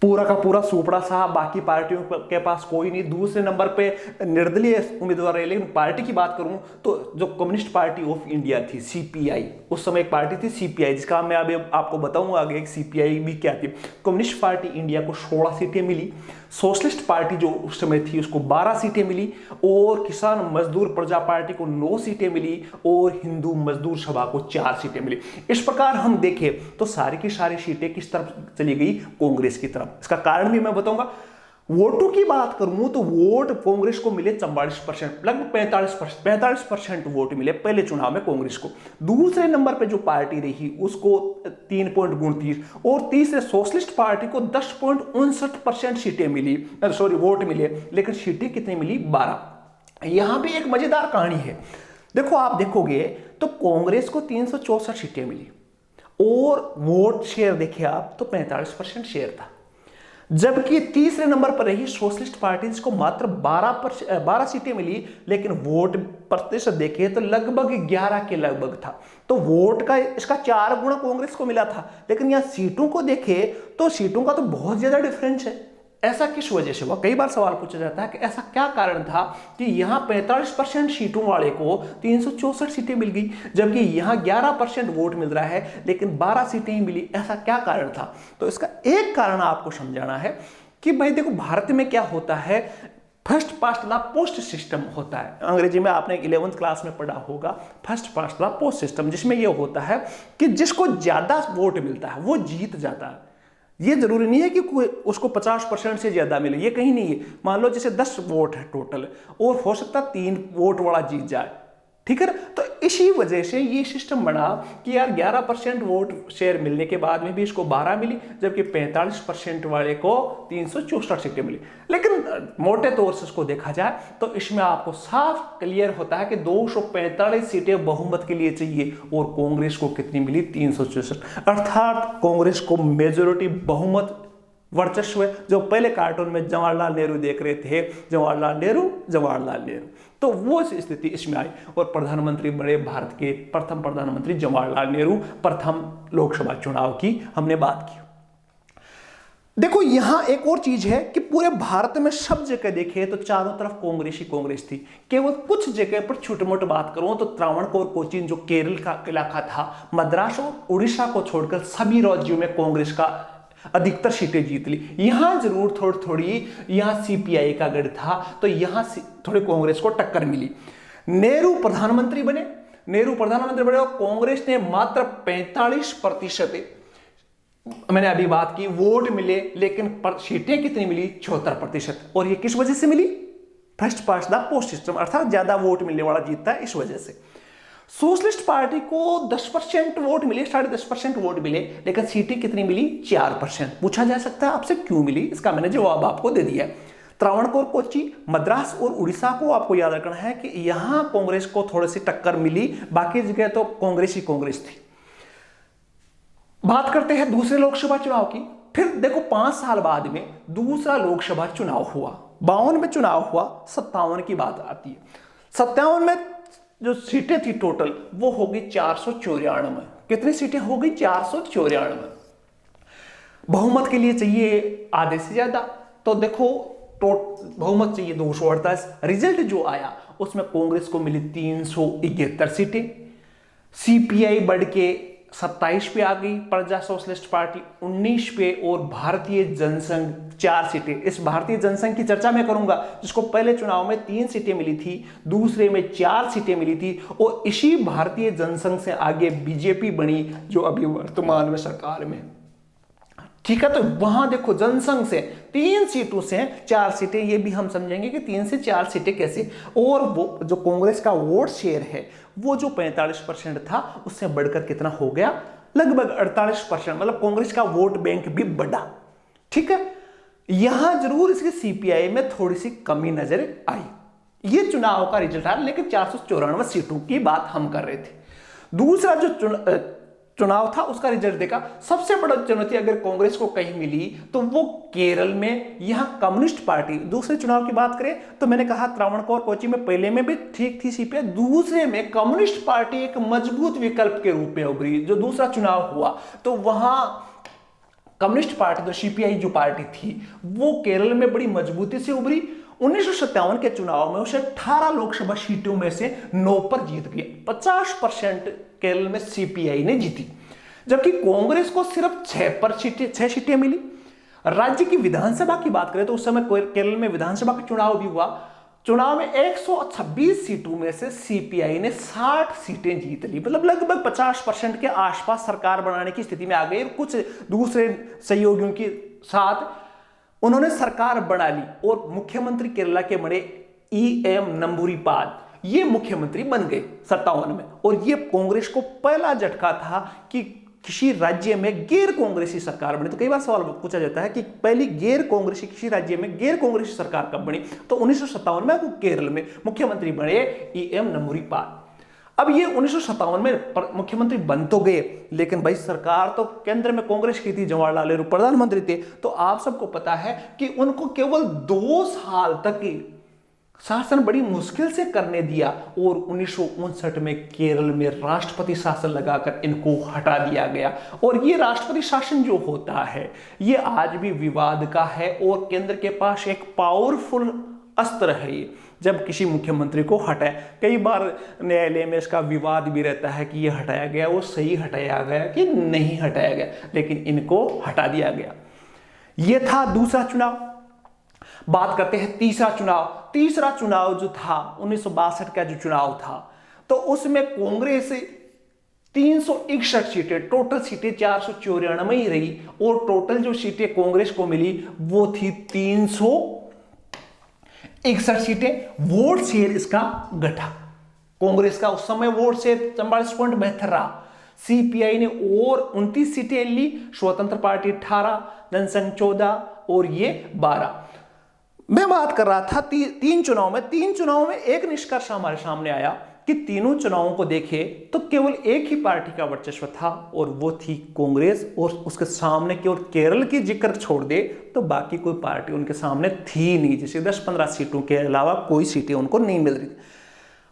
पूरा का पूरा सुपड़ा साहब, बाकी पार्टियों के पास कोई नहीं। दूसरे नंबर पे निर्दलीय उम्मीदवार है, लेकिन पार्टी की बात करूं तो जो कम्युनिस्ट पार्टी ऑफ इंडिया थी CPI, उस समय एक पार्टी थी CPI, जिसका मैं अभी आपको बताऊंगा आगे एक CPI भी क्या थी। कम्युनिस्ट पार्टी इंडिया को 16 सीटें मिली, सोशलिस्ट पार्टी जो उस समय थी उसको 12 सीटें मिली, और किसान मजदूर प्रजा पार्टी को 9 सीटें मिली, और हिंदू मजदूर सभा को 4 सीटें मिली। इस प्रकार हम देखें तो सारी की सारी सीटें किस तरफ चली गई? कांग्रेस की तरफ। इसका कारण भी मैं बताऊंगा। वोटों की बात करूं तो वोट कांग्रेस को मिले 44%, लगभग 45% वोट मिले पहले चुनाव में कांग्रेस को। दूसरे नंबर पे जो पार्टी रही उसको 3.29, और तीसरे सोशलिस्ट पार्टी को 10.59% सीटें मिली, वोट मिले, लेकिन सीटें कितनी मिली? 12। यहां भी एक मजेदार कहानी है। देखो आप देखोगे तो कांग्रेस को 364 सीटें मिली और वोट शेयर देखिए आप तो 45% शेयर था, जबकि तीसरे नंबर पर रही सोशलिस्ट पार्टी जिसको मात्र 12 सीटें मिली, लेकिन वोट प्रतिशत देखे तो लगभग 11 के लगभग था। तो वोट का इसका 4 गुना कांग्रेस को मिला था, लेकिन यहां सीटों को देखे तो सीटों का तो बहुत ज्यादा डिफरेंस है। ऐसा किस वजह से हुआ? कई बार सवाल पूछा जाता है कि ऐसा क्या कारण था कि यहां 45% सीटों वाले को 364 सीटें मिल गई, जबकि यहां 11% वोट मिल रहा है लेकिन 12 सीटें ही मिली। ऐसा क्या कारण था? तो इसका एक कारण आपको समझाना है कि भाई देखो भारत में क्या होता है, first past the post system होता है। अंग्रेजी में आपने 11th क्लास में पढ़ा होगा first past the post system, जिसमें यह होता है कि जिसको ज्यादा वोट मिलता है वो जीत जाता है। ये जरूरी नहीं है कि कोई उसको 50% से ज्यादा मिले, ये कहीं नहीं है। मान लो जैसे 10 वोट है टोटल और हो सकता है 3 वोट वाला जीत जाए, ठीक है। तो इसी वजह से ये सिस्टम बना कि यार 11% वोट शेयर मिलने के बाद में भी इसको 12 मिली, जबकि 45% वाले को 364 सीटें मिली। लेकिन मोटे तौर से इसको देखा जाए तो इसमें आपको साफ क्लियर होता है कि 245 सीटें बहुमत के लिए चाहिए और कांग्रेस को कितनी मिली, 364। अर्थात कांग्रेस को मेजोरिटी बहुमत वर्चस्व, जो पहले कार्टून में जवाहरलाल नेहरू देख रहे थे, जवाहरलाल नेहरू, तो वो स्थिति इसमें आई और प्रधानमंत्री बने भारत के प्रथम प्रधानमंत्री जवाहरलाल नेहरू। प्रथम लोकसभा चुनाव की हमने बात की। देखो यहां एक और चीज है कि पूरे भारत में सब जगह देखे तो चारों तरफ कांग्रेस ही कांग्रेस थी। केवल कुछ जगह पर छोटे मोटे बात करूं तो त्रावणकोर कोचीन जो केरल का इलाका था, मद्रास और उड़ीसा को छोड़कर सभी राज्यों में कांग्रेस का अधिकतर सीटें जीत ली। यहां जरूर थोड़ी यहां सीपीआई का गढ़ था, तो यहां थोड़ी कांग्रेस को टक्कर मिली। नेहरू प्रधानमंत्री बने और कांग्रेस ने मात्र 45%, मैंने अभी बात की, वोट मिले, लेकिन सीटें कितनी मिली, 74%। और ये किस वजह से मिली, first past the post system, अर्थात ज्यादा वोट मिलने वाला जीतता है, इस वजह से। सोशलिस्ट पार्टी को 10% वोट मिले, 10.5% वोट मिले, लेकिन सीटें कितनी मिली, 4%। पूछा जा सकता है आपसे क्यों मिली, इसका मैंने जवाब आपको दे दिया। त्रावणकोर, कोच्चि, मद्रास और उड़ीसा को आपको याद रखना है कि यहां कांग्रेस को थोड़ी सी टक्कर मिली, बाकी जगह तो कांग्रेस ही कांग्रेस थी। बात करते हैं दूसरे लोकसभा चुनाव की। फिर देखो 5 साल बाद में दूसरा लोकसभा चुनाव हुआ, 52 में चुनाव हुआ, 57 की बात आती है। 57 में जो सीटें थी टोटल वो हो गई 494। कितनी सीटें हो गई, 494। बहुमत के लिए चाहिए आधे से ज्यादा, तो देखो बहुमत चाहिए 248। रिजल्ट जो आया उसमें कांग्रेस को मिली 371 सीटें, सीपीआई बढ़ के 27 पे आ गई, प्रजा सोशलिस्ट पार्टी 19 पे और भारतीय जनसंघ 4 सीटें। इस भारतीय जनसंघ की चर्चा मैं करूंगा, जिसको पहले चुनाव में 3 सीटें मिली थी, दूसरे में 4 सीटें मिली थी, और इसी भारतीय जनसंघ से आगे बीजेपी बनी जो अभी वर्तमान में सरकार में, ठीक है। तो वहां देखो जनसंघ से 3 सीटों से 4 सीटें, ये भी हम समझेंगे कि 3 से 4 सीटें कैसे। और वो जो कांग्रेस का वोट शेयर है वो जो 45% था उससे बढ़कर कितना हो गया, लगभग 48%। मतलब कांग्रेस का वोट बैंक भी बढ़ा, ठीक है। यहां जरूर इसके सीपीआई में थोड़ी सी कमी नजर आई। ये चुनाव का रिजल्ट है, लेकिन 494 सीटों की बात हम कर रहे थे। दूसरा जो चुनाव था उसका रिजल्ट देखा। सबसे बड़ा चुनौती अगर कांग्रेस को कहीं मिली तो वो केरल में, यहां कम्युनिस्ट पार्टी। दूसरे चुनाव की बात करें तो मैंने कहा त्रावणकोर, कोच्चि में पहले में भी ठीक थी सीपीआई, दूसरे में कम्युनिस्ट पार्टी एक मजबूत विकल्प के रूप में उभरी। जो दूसरा चुनाव हुआ तो वहां कम्युनिस्ट पार्टी, जो सीपीआई जो पार्टी थी, वो केरल में बड़ी मजबूती से उभरी। 1957 के चुनाव में उसे 18 लोकसभा सीटों में से 9 पर जीत गया। 50% केरल में सीपीआई ने जीती, जबकि कांग्रेस को सिर्फ 6 सीटें मिली। राज्य की विधानसभा की बात करें तो उस समय केरल में विधानसभा का चुनाव भी हुआ। चुनाव में 126 सीटों में से सीपीआई ने 60 सीटें जीत ली, मतलब लगभग 50% के आसपास सरकार बनाने की स्थिति में आ गई। कुछ दूसरे सहयोगियों के साथ उन्होंने सरकार बना ली और मुख्यमंत्री केरला के बने ई.एम. नंबूरीपाद, ये मुख्यमंत्री बन गए 57 में। और ये कांग्रेस को पहला झटका था कि किसी राज्य में गैर कांग्रेसी सरकार बनी। तो कई बार सवाल पूछा जाता है कि पहली गैर कांग्रेसी, किसी राज्य में गैर कांग्रेसी सरकार कब बनी, तो 1957 में केरल में मुख्यमंत्री बने ई.एम. नंबूरीपाद। अब ये 1957 में मुख्यमंत्री बन तो गए, लेकिन भाई सरकार तो केंद्र में कांग्रेस की थी, जवाहरलाल नेहरू प्रधानमंत्री थे। तो आप सबको पता है कि उनको केवल 2 साल तक शासन बड़ी मुश्किल से करने दिया और 1959 में केरल में राष्ट्रपति शासन लगाकर इनको हटा दिया गया। और ये राष्ट्रपति शासन जो होता है ये आज भी विवाद का है और केंद्र के पास एक पावरफुल अस्त्र है ये, जब किसी मुख्यमंत्री को हटाए। कई बार न्यायालय में इसका विवाद भी रहता है कि ये हटाया गया, वो सही हटाया गया कि नहीं हटाया गया, लेकिन इनको हटा दिया गया। ये था दूसरा चुनाव। बात करते हैं तीसरा चुनाव जो था 1962 का जो चुनाव था, तो उसमें कांग्रेस 361 सीटें, टोटल सीटें 494 ही रही, और टोटल जो सीटें कांग्रेस को मिली वो थी 361 सीटें। वोट शेयर इसका घटा, कांग्रेस का उस समय वोट शेयर 44.72 रहा। सीपीआई ने और 29 सीटें ली, स्वतंत्र पार्टी 18, जनसंघ 14 और ये 12। मैं बात कर रहा था तीन चुनाव में एक निष्कर्ष हमारे सामने आया कि तीनों चुनावों को देखें तो केवल एक ही पार्टी का वर्चस्व था और वो थी कांग्रेस, और उसके सामने केवल केरल की जिक्र छोड़ दे तो बाकी कोई पार्टी उनके सामने थी नहीं, जैसे 10-15 सीटों के अलावा कोई सीटें उनको नहीं मिल रही थी।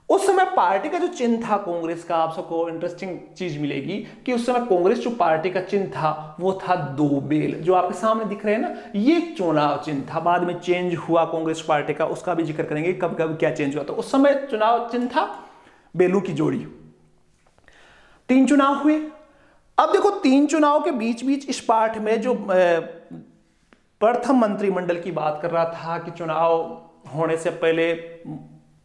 उस समय पार्टी का जो चिन्ह था कांग्रेस का, आप सबको इंटरेस्टिंग चीज मिलेगी कि उस समय कांग्रेस जो पार्टी का चिन्ह था वो था 2 बेल, जो आपके सामने दिख रहे हैं ना, ये चुनाव चिन्ह था। बाद में चेंज हुआ कांग्रेस पार्टी का, उसका भी जिक्र करेंगे कब कब क्या चेंज हुआ। तो उस समय चुनाव चिन्ह था बेलों की जोड़ी। 3 चुनाव हुए। अब देखो 3 चुनाव के बीच बीच इस पाठ में जो प्रथम मंत्रिमंडल की बात कर रहा था कि चुनाव होने से पहले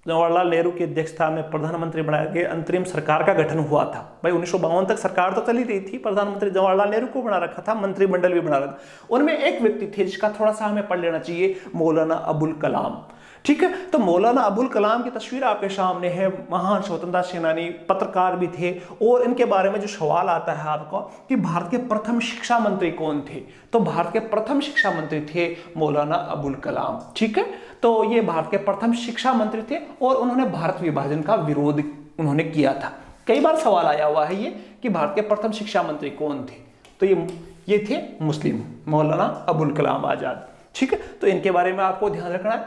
जवाहरलाल नेहरू की अध्यक्षता में प्रधानमंत्री बनाया गया अंतरिम सरकार का गठन हुआ था। भाई 1952 तक सरकार तो चली रही थी, प्रधानमंत्री जवाहरलाल नेहरू को बना रखा था, मंत्रिमंडल भी बना रखा था। उनमें एक व्यक्ति थे जिसका थोड़ा सा हमें पढ़ लेना चाहिए, मौलाना अबुल कलाम। ठीक है, तो मौलाना अबुल कलाम की तस्वीर आपके सामने है। महान स्वतंत्रता सेनानी, पत्रकार भी थे, और इनके बारे में जो सवाल आता है आपको कि भारत के प्रथम शिक्षा मंत्री कौन थे, तो भारत के प्रथम शिक्षा मंत्री थे मौलाना अबुल कलाम। ठीक है, तो ये भारत के प्रथम शिक्षा मंत्री थे और उन्होंने भारत विभाजन का विरोध उन्होंने किया था। कई बार सवाल आया हुआ है ये कि भारत के प्रथम शिक्षा मंत्री कौन थे, तो ये थे मुस्लिम मौलाना अबुल कलाम आजाद। ठीक है, तो इनके बारे में आपको ध्यान रखना है।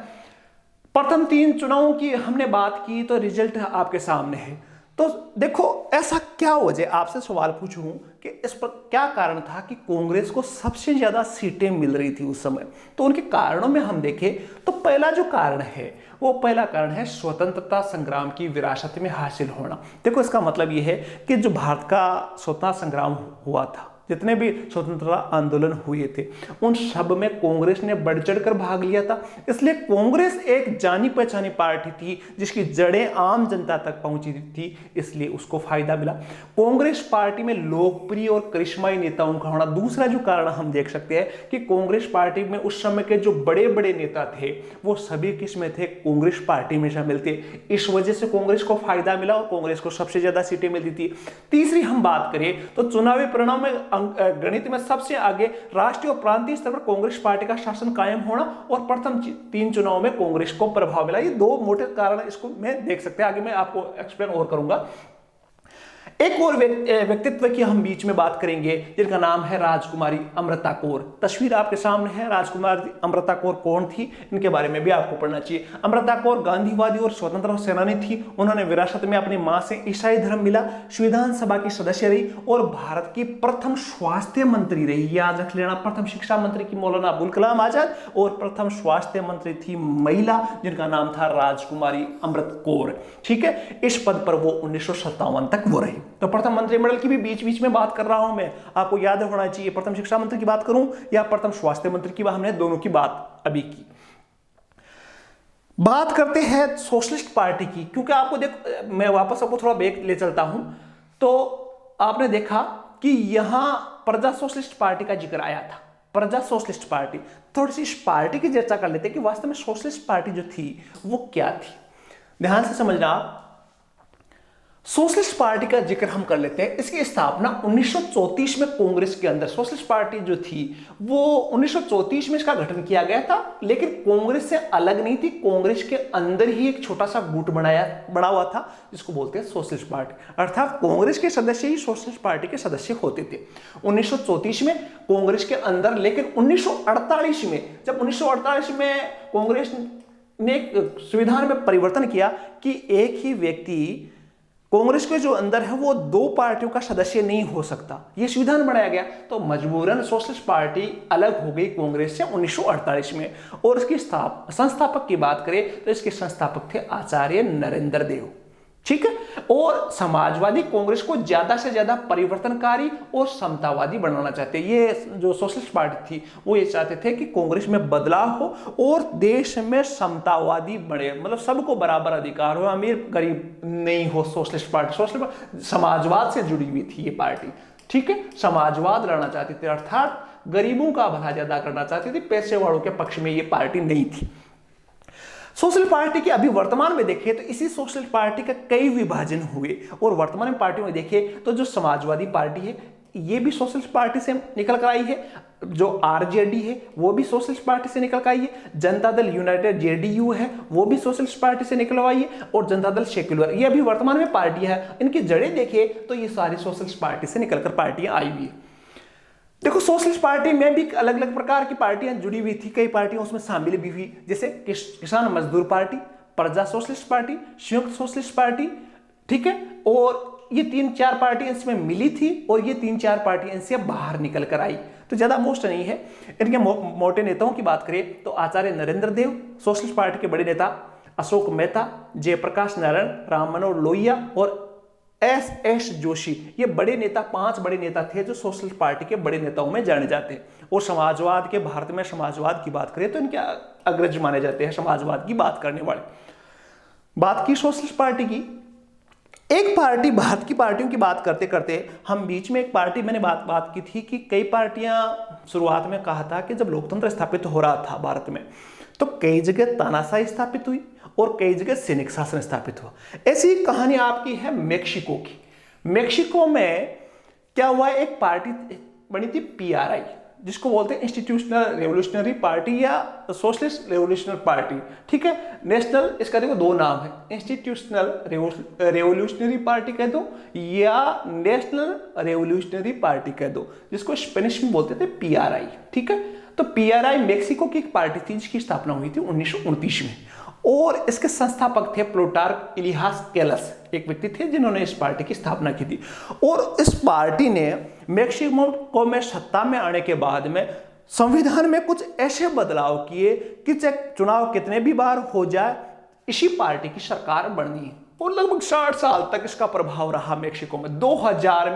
प्रथम 3 चुनावों की हमने बात की तो रिजल्ट आपके सामने है। तो देखो ऐसा क्या वजह, आपसे सवाल पूछूं कि इस पर क्या कारण था कि कांग्रेस को सबसे ज्यादा सीटें मिल रही थी उस समय। तो उनके कारणों में हम देखें तो पहला जो कारण है वो पहला कारण है स्वतंत्रता संग्राम की विरासत में हासिल होना। देखो इसका मतलब ये है कि जो भारत का स्वतंत्रता संग्राम हुआ था, जितने भी स्वतंत्रता आंदोलन हुए थे, उन सब में कांग्रेस ने बढ़ चढ़कर भाग लिया था। इसलिए कांग्रेस एक जानी पहचानी पार्टी थी जिसकी जड़ें आम जनता तक पहुंची थी, इसलिए उसको फायदा मिला। कांग्रेस पार्टी में लोकप्रिय और करिश्माई नेताओं का होना दूसरा जो कारण हम देख सकते हैं कि कांग्रेस पार्टी में उस समय के जो बड़े बड़े नेता थे वो सभी किस्में थे, कांग्रेस पार्टी में शामिल थे। इस वजह से कांग्रेस को फायदा मिला और कांग्रेस को सबसे ज्यादा सीटें मिलती थी। तीसरी हम बात करें तो चुनावी परिणाम में गणित में सबसे आगे राष्ट्रीय और प्रांतीय स्तर पर कांग्रेस पार्टी का शासन कायम होना और प्रथम 3 चुनाव में कांग्रेस को प्रभाव मिला। ये 2 मोटे कारण इसको मैं देख सकते हैं, आगे मैं आपको एक्सप्लेन और करूंगा। एक और व्यक्तित्व की हम बीच में बात करेंगे जिनका नाम है राजकुमारी अमृता कौर। तस्वीर आपके सामने है, राजकुमारी अमृता कौर कौन थी, इनके बारे में भी आपको पढ़ना चाहिए। अमृता कौर गांधीवादी और स्वतंत्रता सेनानी थी। उन्होंने विरासत में अपनी मां से ईसाई धर्म मिला, संविधान सभा की सदस्य रही और भारत की प्रथम स्वास्थ्य मंत्री रही। याद रख लेना, प्रथम शिक्षा मंत्री की मौलाना अबुल कलाम आजाद और प्रथम स्वास्थ्य मंत्री थी महिला जिनका नाम था राजकुमारी अमृत कौर। ठीक है, इस पद पर वो 1957 तक वो रही। तो प्रथम मंत्रिमंडल की भी बीच बीच में बात कर रहा हूं मैं, आपको याद होना चाहिए प्रथम शिक्षा मंत्री की बात करूं या प्रथम स्वास्थ्य मंत्री की, हमने दोनों की बात अभी की। बात करते हैं सोशलिस्ट पार्टी की, क्योंकि आपको मैं वापस आपको थोड़ा बैक ले चलता हूं। तो आपने देखा कि यहां प्रजा सोशलिस्ट पार्टी का जिक्र आया था। प्रजा सोशलिस्ट पार्टी, थोड़ी सी इस पार्टी की चर्चा कर लेते हैं कि वास्तव में सोशलिस्ट पार्टी जो थी वो क्या थी। ध्यान से समझना आप, सोशलिस्ट पार्टी का जिक्र हम कर लेते हैं। इसकी स्थापना 1934 में कांग्रेस के अंदर, सोशलिस्ट पार्टी जो थी वो 1934 में इसका गठन किया गया था, लेकिन कांग्रेस से अलग नहीं थी। कांग्रेस के अंदर ही एक छोटा सा गुट बना हुआ था जिसको बोलते हैं सोशलिस्ट पार्टी, अर्थात कांग्रेस के सदस्य ही सोशलिस्ट पार्टी के सदस्य होते थे 1934 में कांग्रेस के अंदर। लेकिन 1948 में, जब 1948 में कांग्रेस ने संविधान में परिवर्तन किया कि एक ही व्यक्ति कांग्रेस के जो अंदर है वो 2 पार्टियों का सदस्य नहीं हो सकता, ये संविधान बनाया गया, तो मजबूरन सोशलिस्ट पार्टी अलग हो गई कांग्रेस से 1948 में। और इसकी संस्थापक की बात करें तो इसके संस्थापक थे आचार्य नरेंद्र देव। ठीक है। और समाजवादी कांग्रेस को ज्यादा से ज्यादा परिवर्तनकारी और समतावादी बनाना चाहते हैं। ये जो सोशलिस्ट पार्टी थी वो ये चाहते थे कि कांग्रेस में बदलाव हो और देश में समतावादी बने, मतलब सबको बराबर अधिकार हो, अमीर गरीब नहीं हो। सोशलिस्ट पार्टी समाजवाद से जुड़ी हुई थी ये पार्टी, ठीक है। समाजवाद लाना चाहती थी, अर्थात गरीबों का भला ज्यादा करना चाहती थी, पैसे वालों के पक्ष में ये पार्टी नहीं थी। सोशल पार्टी के अभी वर्तमान में देखें तो इसी सोशल पार्टी का कई विभाजन हुए, और वर्तमान में पार्टी में देखें तो जो समाजवादी पार्टी है ये भी सोशलिस्ट पार्टी से निकल कर आई है, जो आरजेडी है वो भी सोशलिस्ट पार्टी से निकल कर आई है, जनता दल यूनाइटेड जेडीयू है वो भी सोशलिस्ट पार्टी से निकल आई है, और जनता दल सेक्युलर ये अभी वर्तमान में पार्टियां है। इनकी जड़ें देखें तो ये सारी सोशलिस्ट पार्टी से निकलकर पार्टियां आई हुई है। देखो सोशलिस्ट पार्टी में भी अलग अलग प्रकार की पार्टियां जुड़ी हुई थी, कई पार्टियां उसमें शामिल भी हुई, जैसे किसान मजदूर पार्टी, प्रजा सोशलिस्ट पार्टी, संयुक्त सोशलिस्ट पार्टी, ठीक है। और ये 3-4 पार्टी इसमें मिली थी और ये 3-4 पार्टी इनसे बाहर निकल कर आई, तो ज्यादा मोस्ट नहीं है। इनके मोटे नेताओं की बात करें तो आचार्य नरेंद्र देव सोशलिस्ट पार्टी के बड़े नेता, अशोक मेहता, जयप्रकाश नारायण, राम मनोहर लोहिया और एस जोशी, ये बड़े नेता, 5 बड़े नेता थे जो सोशलिस्ट पार्टी के बड़े नेताओं में जाने जाते हैं। और समाजवाद के, भारत में समाजवाद की बात करें तो इनके अग्रज माने जाते हैं समाजवाद की बात करने वाले। बात की सोशलिस्ट पार्टी की, एक पार्टी, भारत की पार्टियों की बात करते करते हम बीच में एक पार्टी मैंने बात की थी कि कई पार्टियां, शुरुआत में कहा था कि जब लोकतंत्र स्थापित हो रहा था भारत में तो कई जगह तानाशाही स्थापित हुई और कई जगह सैनिक शासन स्थापित हुआ। ऐसी कहानी आपकी है मेक्सिको की। मेक्सिको में क्या हुआ, एक पार्टी बनी थी पीआरआई, जिसको बोलते हैं इंस्टीट्यूशनल रेवोल्यूशनरी पार्टी या सोशलिस्ट रेवोल्यूशनरी पार्टी, ठीक है। नेशनल, इसका देखो 2 नाम है, इंस्टीट्यूशनल रेवोल्यूशनरी पार्टी कह दो या नेशनल रेवोल्यूशनरी पार्टी कह दो, जिसको स्पेनिश में बोलते थे पीआरआई, ठीक है। तो पीआरआई मेक्सिको की एक पार्टी थी जिसकी स्थापना हुई थी 1929 में, और इसके संस्थापक थे प्लूटार्क इलियास कैलस, एक व्यक्ति थे जिन्होंने इस पार्टी की स्थापना की थी। और इस पार्टी ने मेक्सिको में सत्ता में आने के बाद में संविधान में कुछ ऐसे बदलाव किए कि चाहे चुनाव कितने भी बार हो जाए इसी पार्टी की सरकार बननी है, और लगभग 60 साल तक इसका प्रभाव रहा मेक्सिको में। 2000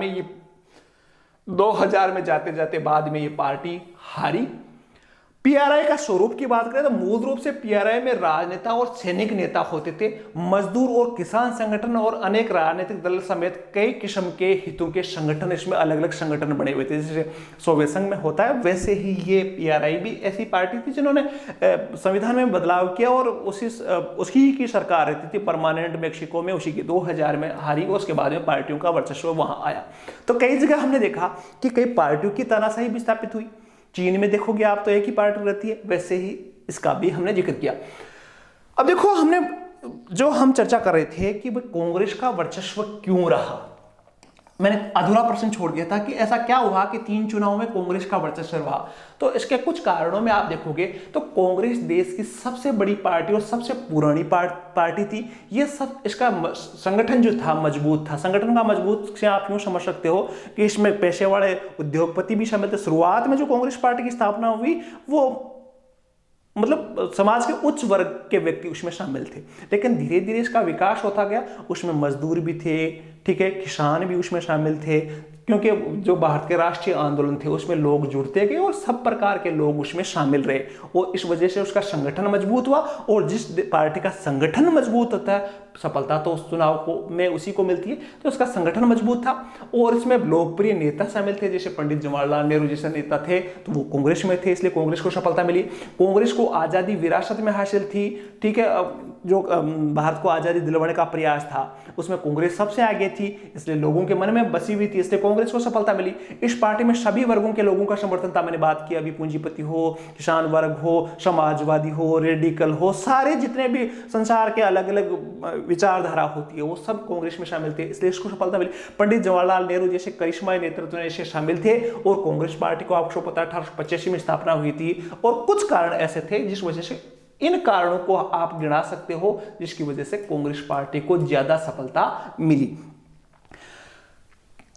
में जाते जाते बाद में ये पार्टी हारी। पीआरआई का स्वरूप की बात करें तो मूल रूप से पीआरआई में राजनेता और सैनिक नेता होते थे, मजदूर और किसान संगठन और अनेक राजनीतिक दल समेत कई किस्म के हितों के संगठन, इसमें अलग अलग संगठन बने हुए थे। जैसे सोवियत संघ में होता है वैसे ही ये पीआरआई भी ऐसी पार्टी थी जिन्होंने संविधान में बदलाव किया, और उसी की सरकार रहती थी परमानेंट मेक्सिको में। उसी की 2000 में हारी और उसके बाद में पार्टियों का वर्चस्व वहां आया। तो कई जगह हमने देखा कि कई पार्टियों की तानाशाही भी स्थापित हुई। चीन में देखोगे आप तो एक ही पार्टी रहती है, वैसे ही इसका भी हमने जिक्र किया। अब देखो हम चर्चा कर रहे थे कि कांग्रेस का वर्चस्व क्यों रहा, मैंने अधूरा प्रश्न छोड़ दिया था कि ऐसा क्या हुआ कि 3 चुनाव में कांग्रेस का वर्चस्व रहा। तो इसके कुछ कारणों में आप देखोगे तो कांग्रेस देश की सबसे बड़ी पार्टी और सबसे पुरानी पार्टी थी। ये सब, इसका संगठन जो था मजबूत था। संगठन का मजबूत से आप यूं समझ सकते हो कि इसमें पैसे वाले उद्योगपति भी शामिल थे। शुरुआत में जो कांग्रेस पार्टी की स्थापना हुई वो मतलब समाज के उच्च वर्ग के व्यक्ति उसमें शामिल थे, लेकिन धीरे धीरे इसका विकास होता गया। उसमें मजदूर भी थे, ठीक है, किसान भी उसमें शामिल थे, क्योंकि जो भारत के राष्ट्रीय आंदोलन थे उसमें लोग जुड़ते गए और सब प्रकार के लोग उसमें शामिल रहे, और इस वजह से उसका संगठन मजबूत हुआ। और जिस पार्टी का संगठन मजबूत होता है सफलता तो उस चुनाव में उसी को मिलती है, तो उसका संगठन मजबूत था। और इसमें लोकप्रिय नेता शामिल थे, जैसे पंडित जवाहरलाल नेहरू जैसे नेता थे, तो वो कांग्रेस में थे, इसलिए कांग्रेस को सफलता मिली। कांग्रेस को आज़ादी विरासत में हासिल थी, ठीक है। जो भारत को आज़ादी दिलवाने का प्रयास था उसमें कांग्रेस सबसे आगे थी, इसलिए लोगों के मन में बसी हुई थी, इसलिए कांग्रेस को सफलता मिली। इस पार्टी में सभी वर्गों के लोगों का समर्थन था। मैंने बात की अभी, पूंजीपति हो, किसान वर्ग हो, समाजवादी हो, रेडिकल हो, सारे जितने भी संसार के अलग अलग विचारधारा होती है वो सब कांग्रेस में शामिल थे, इसलिए इसको सफलता मिली। पंडित जवाहरलाल नेहरू जैसे करिश्माई नेतृत्व ऐसे शामिल थे, और कांग्रेस पार्टी को आपको पता 1885 में स्थापना हुई थी। और कुछ कारण ऐसे थे जिस वजह से, इन कारणों को आप गिना सकते हो जिसकी वजह से कांग्रेस पार्टी को ज्यादा सफलता मिली।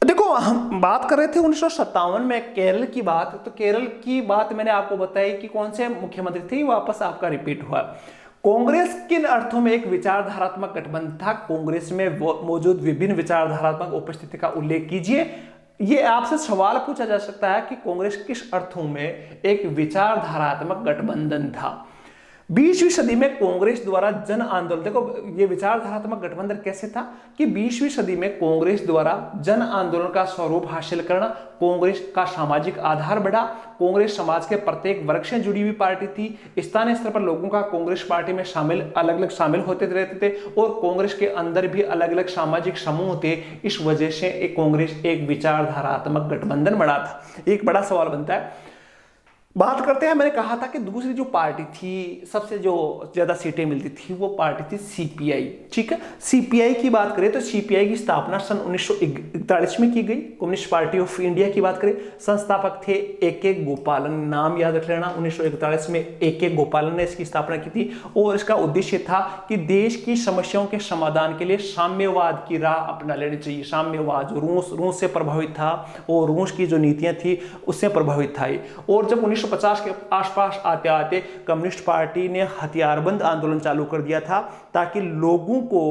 देखो हम बात कर रहे थे 1957 में केरल की बात, तो केरल की बात मैंने आपको बताई कि कौन से मुख्यमंत्री थे, वापस आपका रिपीट हुआ। कांग्रेस किन अर्थों में एक विचारधारात्मक गठबंधन था? कांग्रेस में मौजूद विभिन्न विचारधारात्मक उपस्थिति का उल्लेख कीजिए। ये आपसे सवाल पूछा जा सकता है कि कांग्रेस किस अर्थों में एक विचारधारात्मक गठबंधन था। 20वीं सदी में कांग्रेस द्वारा जन आंदोलन, देखो ये विचारधारात्मक गठबंधन कैसे था कि 20वीं सदी में कांग्रेस द्वारा जन आंदोलन का स्वरूप हासिल करना, कांग्रेस का सामाजिक आधार बढ़ा, कांग्रेस समाज के प्रत्येक वर्ग से जुड़ी हुई पार्टी थी, स्थानीय स्तर पर लोगों का कांग्रेस पार्टी में अलग अलग शामिल होते रहते थे और कांग्रेस के अंदर भी अलग अलग सामाजिक समूह थे। इस वजह से कांग्रेस एक विचारधारात्मक गठबंधन बना था। एक बड़ा सवाल बनता है, बात करते हैं, मैंने कहा था कि दूसरी जो पार्टी थी सबसे जो ज्यादा सीटें मिलती थी वो पार्टी थी सीपीआई। ठीक है, सीपीआई की बात करें तो सीपीआई की स्थापना सन 1941 में की गई। कम्युनिस्ट पार्टी ऑफ इंडिया की बात करें, संस्थापक थे ए.के. गोपालन, नाम याद रख लेना। 1941 में ए.के. गोपालन ने इसकी स्थापना की थी और इसका उद्देश्य था कि देश की समस्याओं के समाधान के लिए साम्यवाद की राह अपना लेनी चाहिए। साम्यवाद जो रूस से प्रभावित था और रूस की जो नीतियां थी उससे प्रभावित था। और जब 1950 के आसपास आते आते कम्युनिस्ट पार्टी ने हथियारबंद आंदोलन चालू कर दिया था ताकि लोगों को,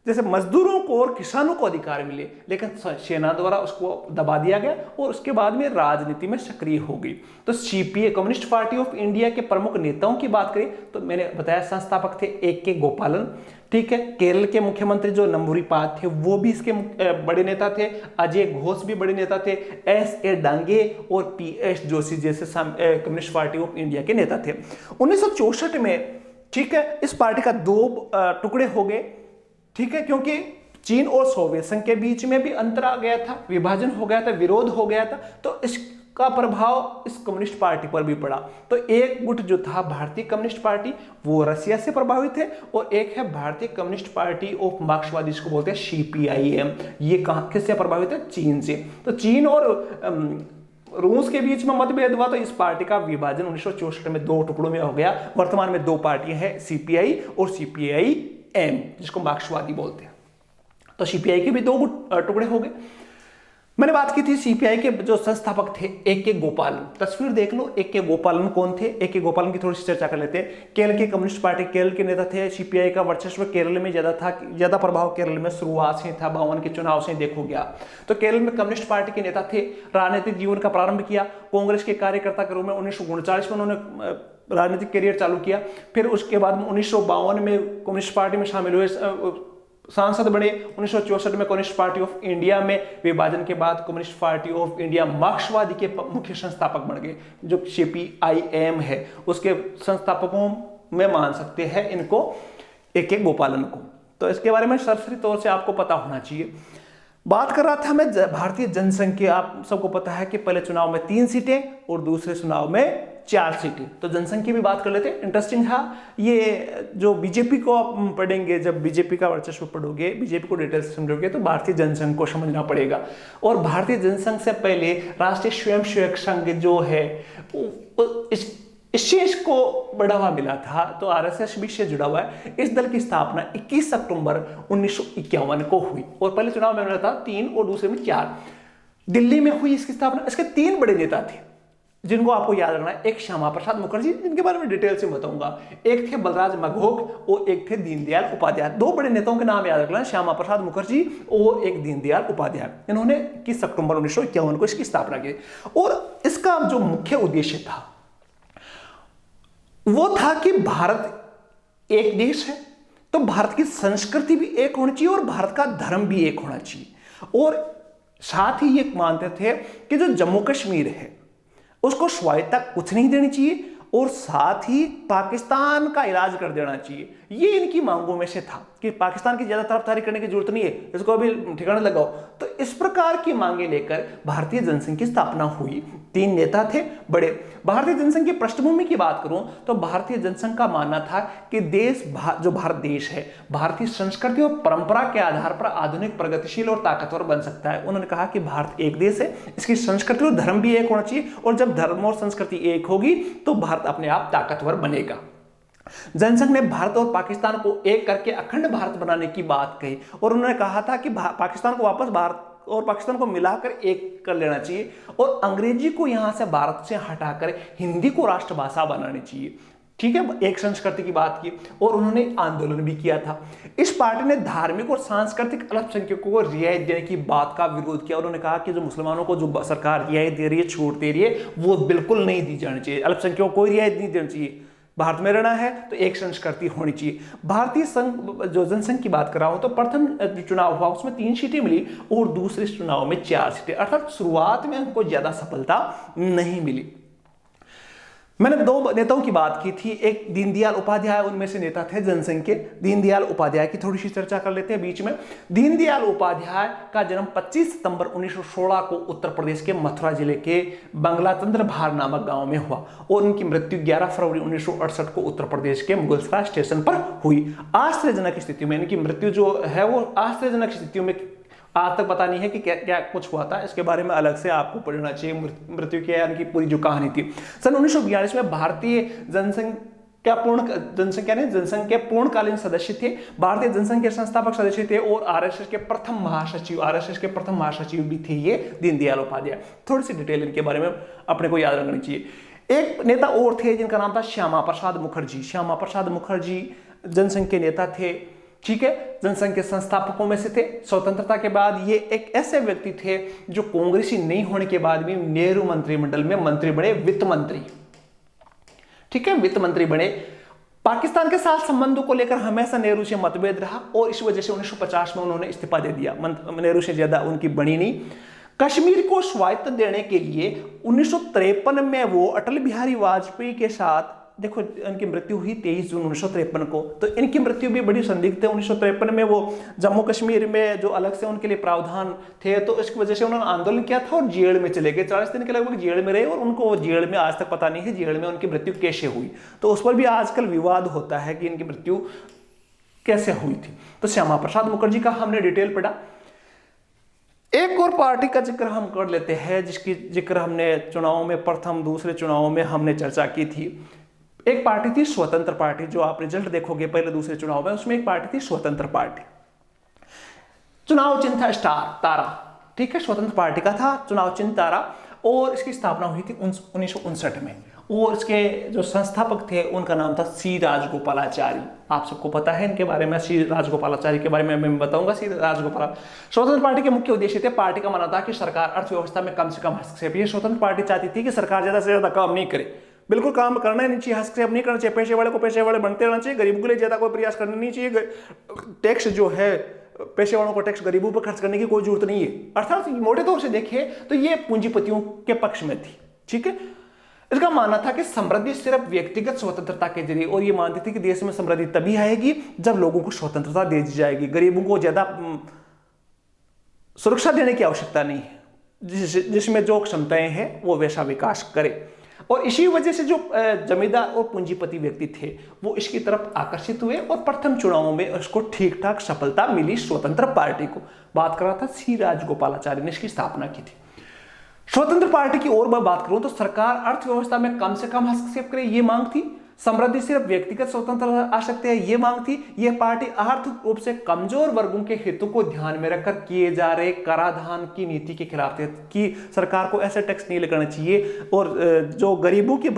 जैसे मजदूरों को और किसानों को अधिकार मिले, लेकिन सेना द्वारा उसको दबा दिया गया और उसके बाद में राजनीति में सक्रिय हो गई। तो CPA communist party of India के प्रमुख नेताओं की बात करें तो मैंने बताया संस्थापक थे ए.के. गोपालन। ठीक है, केरल के मुख्यमंत्री जो नंबूरीपाद थे वो भी इसके बड़े नेता थे। अजय घोष भी बड़े नेता थे। एस.ए. डांगे और पी.एस. जोशी जैसे कम्युनिस्ट पार्टी ऑफ इंडिया के नेता थे। 1964 में, ठीक है, इस पार्टी का दो टुकड़े हो गए। ठीक है, क्योंकि चीन और सोवियत संघ के बीच में भी अंतर आ गया था, विभाजन हो गया था, विरोध हो गया था, तो इसका प्रभाव इस कम्युनिस्ट पार्टी पर भी पड़ा। तो एक गुट जो था भारतीय कम्युनिस्ट पार्टी वो रसिया से प्रभावित है और एक है भारतीय कम्युनिस्ट पार्टी ऑफ मार्क्सवादी, जिसको बोलते हैं सीपीआईएम। ये कहां किससे प्रभावित है? चीन से। तो चीन और रूस के बीच में मतभेद हुआ तो इस पार्टी का विभाजन 1964 में दो टुकड़ों में हो गया। वर्तमान में दो पार्टियां हैं, सीपीआई और सीपीआईएम, जिसको मार्क्सवादी बोलते हैं। तो सीपीआई के भी दो टुकड़े हो गए। मैंने बात की थी सीपीआई के जो संस्थापक थे ए.के. गोपालन। तस्वीर देख लो, ए.के. गोपालन कौन थे? ए.के. गोपालन की थोड़ी सी चर्चा कर लेते हैं। केरल के कम्युनिस्ट पार्टी, केरल के नेता थे। सीपीआई का वर्चस्व केरल में ज्यादा था, ज्यादा प्रभाव केरल में शुरुआत से था, 52 के चुनाव से देखो गया। तो केरल में कम्युनिस्ट पार्टी के नेता थे। राजनीतिक जीवन का प्रारंभ किया कांग्रेस के कार्यकर्ता के रूप में 1939 में उन्होंने राजनीतिक करियर चालू किया। फिर उसके बाद 1952 में कम्युनिस्ट पार्टी में शामिल हुए, सांसद बने। 1964 में कम्युनिस्ट पार्टी ऑफ इंडिया में विभाजन के बाद कम्युनिस्ट पार्टी ऑफ इंडिया मार्क्सवादी के मुख्य संस्थापक बन गए। जो सीपीआईएम है उसके संस्थापकों में मान सकते हैं इनको, ए.के. गोपालन को। तो इसके बारे में सरसरी तौर से आपको पता होना चाहिए। बात कर रहा था मैं भारतीय जनसंघ की। आप सबको पता है कि पहले चुनाव में 3 सीटें और दूसरे चुनाव में 4 सीटें। तो जनसंघ की भी बात कर लेते हैं। इंटरेस्टिंग था ये। जो बीजेपी को आप पढ़ेंगे, जब बीजेपी का वर्चस्व पढ़ोगे, बीजेपी को डिटेल से समझोगे तो भारतीय जनसंघ को समझना पड़ेगा। और भारतीय जनसंघ से पहले राष्ट्रीय स्वयंसेवक संघ जो है इससे इसको बढ़ावा मिला था, तो आरएसएस भी से जुड़ा हुआ है। इस दल की स्थापना 21 अक्टूबर 1951 को हुई और पहले चुनाव में मिला था 3 और दूसरे में 4। दिल्ली में हुई इसकी स्थापना। इसके 3 बड़े नेता थे जिनको आपको याद रखना है। एक श्यामा प्रसाद मुखर्जी, जिनके बारे में डिटेल से बताऊंगा। एक थे बलराज मघोक और एक थे दीनदयाल उपाध्याय। 2 बड़े नेताओं के नाम याद रखना, श्यामा प्रसाद मुखर्जी और एक दीनदयाल उपाध्याय। इन्होंने 21 अक्टूबर 1951 को इसकी स्थापना की। और इसका जो मुख्य उद्देश्य था वो था कि भारत एक देश है तो भारत की संस्कृति भी एक होनी चाहिए और भारत का धर्म भी एक होना चाहिए। और साथ ही ये मानते थे कि जो जम्मू कश्मीर है उसको स्वायत्तता कुछ नहीं देनी चाहिए और साथ ही पाकिस्तान का इलाज कर देना चाहिए। ये इनकी मांगों में से था कि पाकिस्तान की ज्यादा तरफदारी करने की जरूरत नहीं है, इसको अभी ठिकाना लगाओ। तो इस प्रकार की मांगे लेकर भारतीय जनसंघ की स्थापना हुई। 3 नेता थे बड़े। भारतीय जनसंघ की पृष्ठभूमि की बात करूं तो भारतीय जनसंघ का मानना था कि जो भारत देश है भारतीय संस्कृति और परंपरा के आधार पर आधुनिक, प्रगतिशील और ताकतवर बन सकता है। उन्होंने कहा कि भारत एक देश है, इसकी संस्कृति और धर्म भी एक होना चाहिए और जब धर्म और संस्कृति एक होगी तो भारत अपने आप ताकतवर बनेगा। जनसंघ ने भारत और पाकिस्तान को एक करके अखंड भारत बनाने की बात कही और उन्होंने कहा था कि पाकिस्तान को वापस भारत और पाकिस्तान को मिलाकर एक कर लेना चाहिए और अंग्रेजी को यहां से भारत से हटाकर हिंदी को राष्ट्रभाषा बनानी चाहिए। ठीक है, एक संस्कृति की बात की और उन्होंने आंदोलन भी किया था। इस पार्टी ने धार्मिक और सांस्कृतिक अल्पसंख्यकों को रियायत देने की बात का विरोध किया। उन्होंने कहा कि जो मुसलमानों को जो सरकार रियायत दे रही है, छूट दे रही है, वो बिल्कुल नहीं दी जानी चाहिए, अल्पसंख्यकों को कोई रियायत नहीं देनी चाहिए। भारत में रहना है तो एक संस्कृति होनी चाहिए। भारतीय संघ जो जनसंघ की बात कर रहा हूं, तो प्रथम जो चुनाव हुआ उसमें 3 सीटें मिली और दूसरे चुनाव में 4 सीटें, अर्थात शुरुआत में उनको ज्यादा सफलता नहीं मिली। मैंने 2 नेताओं की बात की थी, एक दीनदयाल उपाध्याय, उनमें से नेता थे जनसंघ के। दीनदयाल उपाध्याय की थोड़ी सी चर्चा कर लेते हैं बीच में। दीनदयाल उपाध्याय का जन्म 25 सितंबर 1916 को उत्तर प्रदेश के मथुरा जिले के बंगलाचंद्र भार नामक गांव में हुआ और उनकी मृत्यु 11 फरवरी 1968 को उत्तर प्रदेश के मुगलसराय स्टेशन पर हुई। आश्चर्यजनक स्थिति में इनकी मृत्यु जो है वो आश्चर्यजनक स्थितियों में, आज तक पता नहीं है कि क्या क्या कुछ हुआ था, इसके बारे में अलग से आपको पढ़ना चाहिए मृत्यु की इनकी पूरी जो कहानी थी। सन 1942 में भारतीय जनसंघ जनसंघ के पूर्णकालीन सदस्य थे, भारतीय जनसंघ के संस्थापक सदस्य थे और आरएसएस के प्रथम महासचिव भी थे ये दीनदयाल उपाध्याय। थोड़ी सी डिटेल इनके बारे में अपने को याद रखनी चाहिए। एक नेता और थे जिनका नाम था श्यामा प्रसाद मुखर्जी। श्यामा प्रसाद मुखर्जी जनसंघ के नेता थे, ठीक है, जनसंघ के संस्थापकों में से थे। स्वतंत्रता के बाद ये एक ऐसे व्यक्ति थे जो कांग्रेसी नहीं होने के बाद भी नेहरू मंत्रिमंडल में मंत्री बने, वित्त मंत्री, ठीक है, वित्त मंत्री बने। पाकिस्तान के साथ संबंधों को लेकर हमेशा नेहरू से मतभेद रहा और इस वजह से 1950 में उन्होंने इस्तीफा दे दिया, नेहरू से ज्यादा उनकी बनी नहीं। कश्मीर को स्वायत्त देने के लिए 1953 में वो अटल बिहारी वाजपेयी के साथ, देखो इनकी मृत्यु हुई 23 जून 1953 को, तो इनकी मृत्यु भी बड़ी संदिग्ध है। 1953 में वो जम्मू कश्मीर में जो अलग से उनके लिए प्रावधान थे, तो इसकी वजह से उन्होंने आंदोलन किया था और जेल में चले गए। 40 दिन के लगभग जेल में रहे और उनको जेल में आज तक पता नहीं है जेल में उनकी मृत्यु कैसे हुई, तो उस पर भी आजकल विवाद होता है कि इनकी मृत्यु कैसे हुई थी। तो श्यामा प्रसाद मुखर्जी का हमने डिटेल पढ़ा। एक और पार्टी का जिक्र हम कर लेते हैं जिसकी जिक्र हमने चुनाव में प्रथम दूसरे चुनाव में हमने चर्चा की थी। एक पार्टी थी स्वतंत्र पार्टी, जो आप रिजल्ट देखोगे पहले दूसरे चुनाव में, उसमें एक पार्टी थी स्वतंत्र पार्टी। चुनाव चिन्ह था स्टार, तारा, ठीक है, स्वतंत्र पार्टी का था चुनाव चिन्ह तारा और इसकी स्थापना हुई थी 1959 में और इसके जो संस्थापक थे उनका नाम था सी राजगोपालाचारी। आप सबको पता है इनके बारे में, सी राजगोपालाचारी के बारे में मैं बताऊंगा। सी राजगोपाल स्वतंत्र पार्टी के मुख्य उद्देश्य थे, पार्टी का मानना था कि सरकार अर्थव्यवस्था में कम से कम हस्तक्षेप, ये स्वतंत्र पार्टी चाहती थी कि सरकार ज्यादा से ज्यादा काम नहीं करे, बिल्कुल काम करना ही नहीं चाहिए, हस्तक्षेप नहीं करना चाहिए, पेशे वाले को पेशे वाले बनते रहना चाहिए, गरीबों के लिए ज्यादा कोई प्रयास करना नहीं चाहिए, टैक्स जो है पेशे वालों को टैक्स गरीबों पर खर्च करने की कोई जरूरत नहीं है। अर्थात मोटे तौर से देखें तो ये पूंजीपतियों के पक्ष में थी, ठीक है। इसका मानना था कि समृद्धि सिर्फ व्यक्तिगत स्वतंत्रता के जरिए, और ये मानती थी कि देश में समृद्धि तभी आएगी जब लोगों को स्वतंत्रता दे दी जाएगी, गरीबों को ज्यादा सुरक्षा देने की आवश्यकता नहीं है, जिसमें जो क्षमताएं हैं वो वैसा विकास करे। और इसी वजह से जो जमींदार और पूंजीपति व्यक्ति थे वो इसकी तरफ आकर्षित हुए और प्रथम चुनावों में उसको ठीक ठाक सफलता मिली स्वतंत्र पार्टी को। बात कर रहा था सी राजगोपालाचारी ने इसकी स्थापना की थी। स्वतंत्र पार्टी की और मैं बात करूं तो सरकार अर्थव्यवस्था में कम से कम हस्तक्षेप करे, ये मांग थी। समृद्धि सिर्फ व्यक्तिगत स्वतंत्रता आ सकते हैं, ये मांग थी। यह पार्टी आर्थिक रूप से कमजोर वर्गों के हितों को ध्यान में रखकर किए जा रहे कराधान की नीति के खिलाफ थे कि सरकार को ऐसे टैक्स नहीं लगाना चाहिए और जो गरीबों की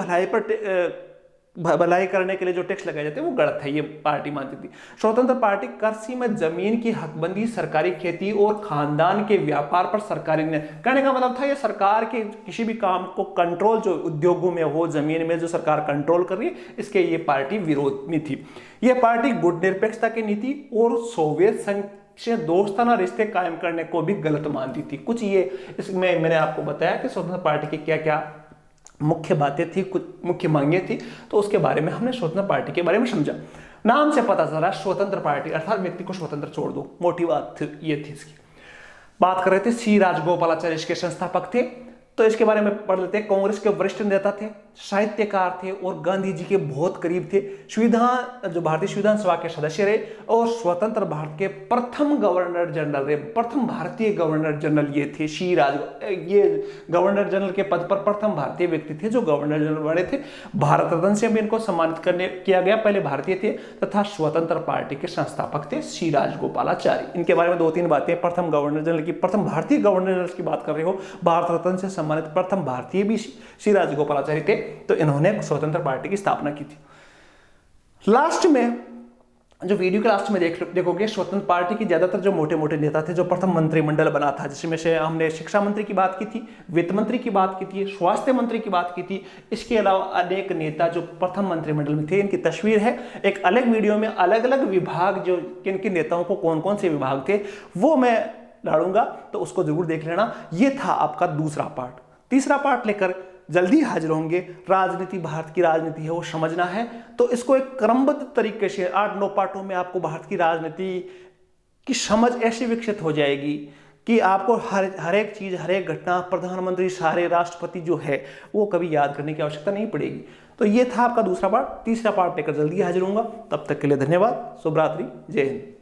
भलाई करने के लिए जो टैक्स लगाए जाते हैं वो गलत है, ये पार्टी मानती थी। स्वतंत्र पार्टी कृषि में जमीन की हकबंदी, सरकारी खेती और खानदान के व्यापार पर सरकारी ने कहने का मतलब था ये सरकार के किसी भी काम को कंट्रोल, जो उद्योगों में हो, जमीन में जो सरकार कंट्रोल कर रही है, इसके ये पार्टी विरोध में थी। यह पार्टी गुटनिरपेक्षता की नीति और सोवियत संघ से दोस्ताना रिश्ते कायम करने को भी गलत मानती थी। कुछ ये इसमें मैंने आपको बताया कि स्वतंत्र पार्टी की क्या क्या मुख्य बातें थी, कुछ मुख्य मांगे थी, तो उसके बारे में हमने स्वतंत्र पार्टी के बारे में समझा। नाम से पता चला स्वतंत्र पार्टी अर्थात व्यक्ति को स्वतंत्र छोड़ दो, मोटी बात ये थी इसकी। बात कर रहे थे सी राजगोपालाचारी इसके संस्थापक थे, तो इसके बारे में पढ़ लेते हैं। कांग्रेस के वरिष्ठ नेता थे, साहित्यकार थे और गांधी जी के बहुत करीब थे। जो भारतीय संविधान सभा के सदस्य रहे और स्वतंत्र भारत के प्रथम गवर्नर जनरल रहे। प्रथम भारतीय गवर्नर जनरल ये थे ये गवर्नर जनरल के पद पर प्रथम भारतीय व्यक्ति थे जो गवर्नर जनरल बने थे। भारत रत्न से भी इनको सम्मानित किया गया, पहले भारतीय थे, तथा स्वतंत्र पार्टी के संस्थापक थे सी राजगोपालाचारी। इनके बारे में 2-3 बातें। प्रथम गवर्नर जनरल की, प्रथम भारतीय गवर्नर जनरल की बात कर रहे हो, भारत रत्न से सम्मानित प्रथम भारतीय भी सी राजगोपालाचारी थे, तो इन्होंने स्वतंत्र पार्टी की स्थापना की थी। लास्ट में जो वीडियो के लास्ट में देखोगे स्वतंत्र पार्टी की ज्यादातर जो मोटे मोटे नेता थे, जो प्रथम मंत्रिमंडल बना था, जिसमें से हमने शिक्षा मंत्री की बात की थी, वित्त मंत्री की बात की थी, स्वास्थ्य मंत्री की बात की थी, इसके अलावा अनेक नेता जो प्रथम मंत्रिमंडल में थे, इनकी तस्वीर है। एक अलग वीडियो में अलग अलग विभाग, जो किन किन नेताओं को कौन कौन से विभाग थे, वो मैं डालूंगा, तो उसको जरूर देख लेना। ये था आपका दूसरा पार्ट। तीसरा पार्ट लेकर जल्दी हाजिर होंगे। राजनीति, भारत की राजनीति है वो समझना है, तो इसको एक क्रमबद्ध तरीके से 8-9 पार्टों में आपको भारत की राजनीति की समझ ऐसी विकसित हो जाएगी कि आपको हर एक चीज, हर एक घटना, प्रधानमंत्री, सारे राष्ट्रपति जो है वो कभी याद करने की आवश्यकता नहीं पड़ेगी। तो ये था आपका दूसरा पार्ट। तीसरा पार्ट लेकर जल्दी हाजिर होऊंगा। तब तक के लिए धन्यवाद। शुभ रात्रि। जय हिंद।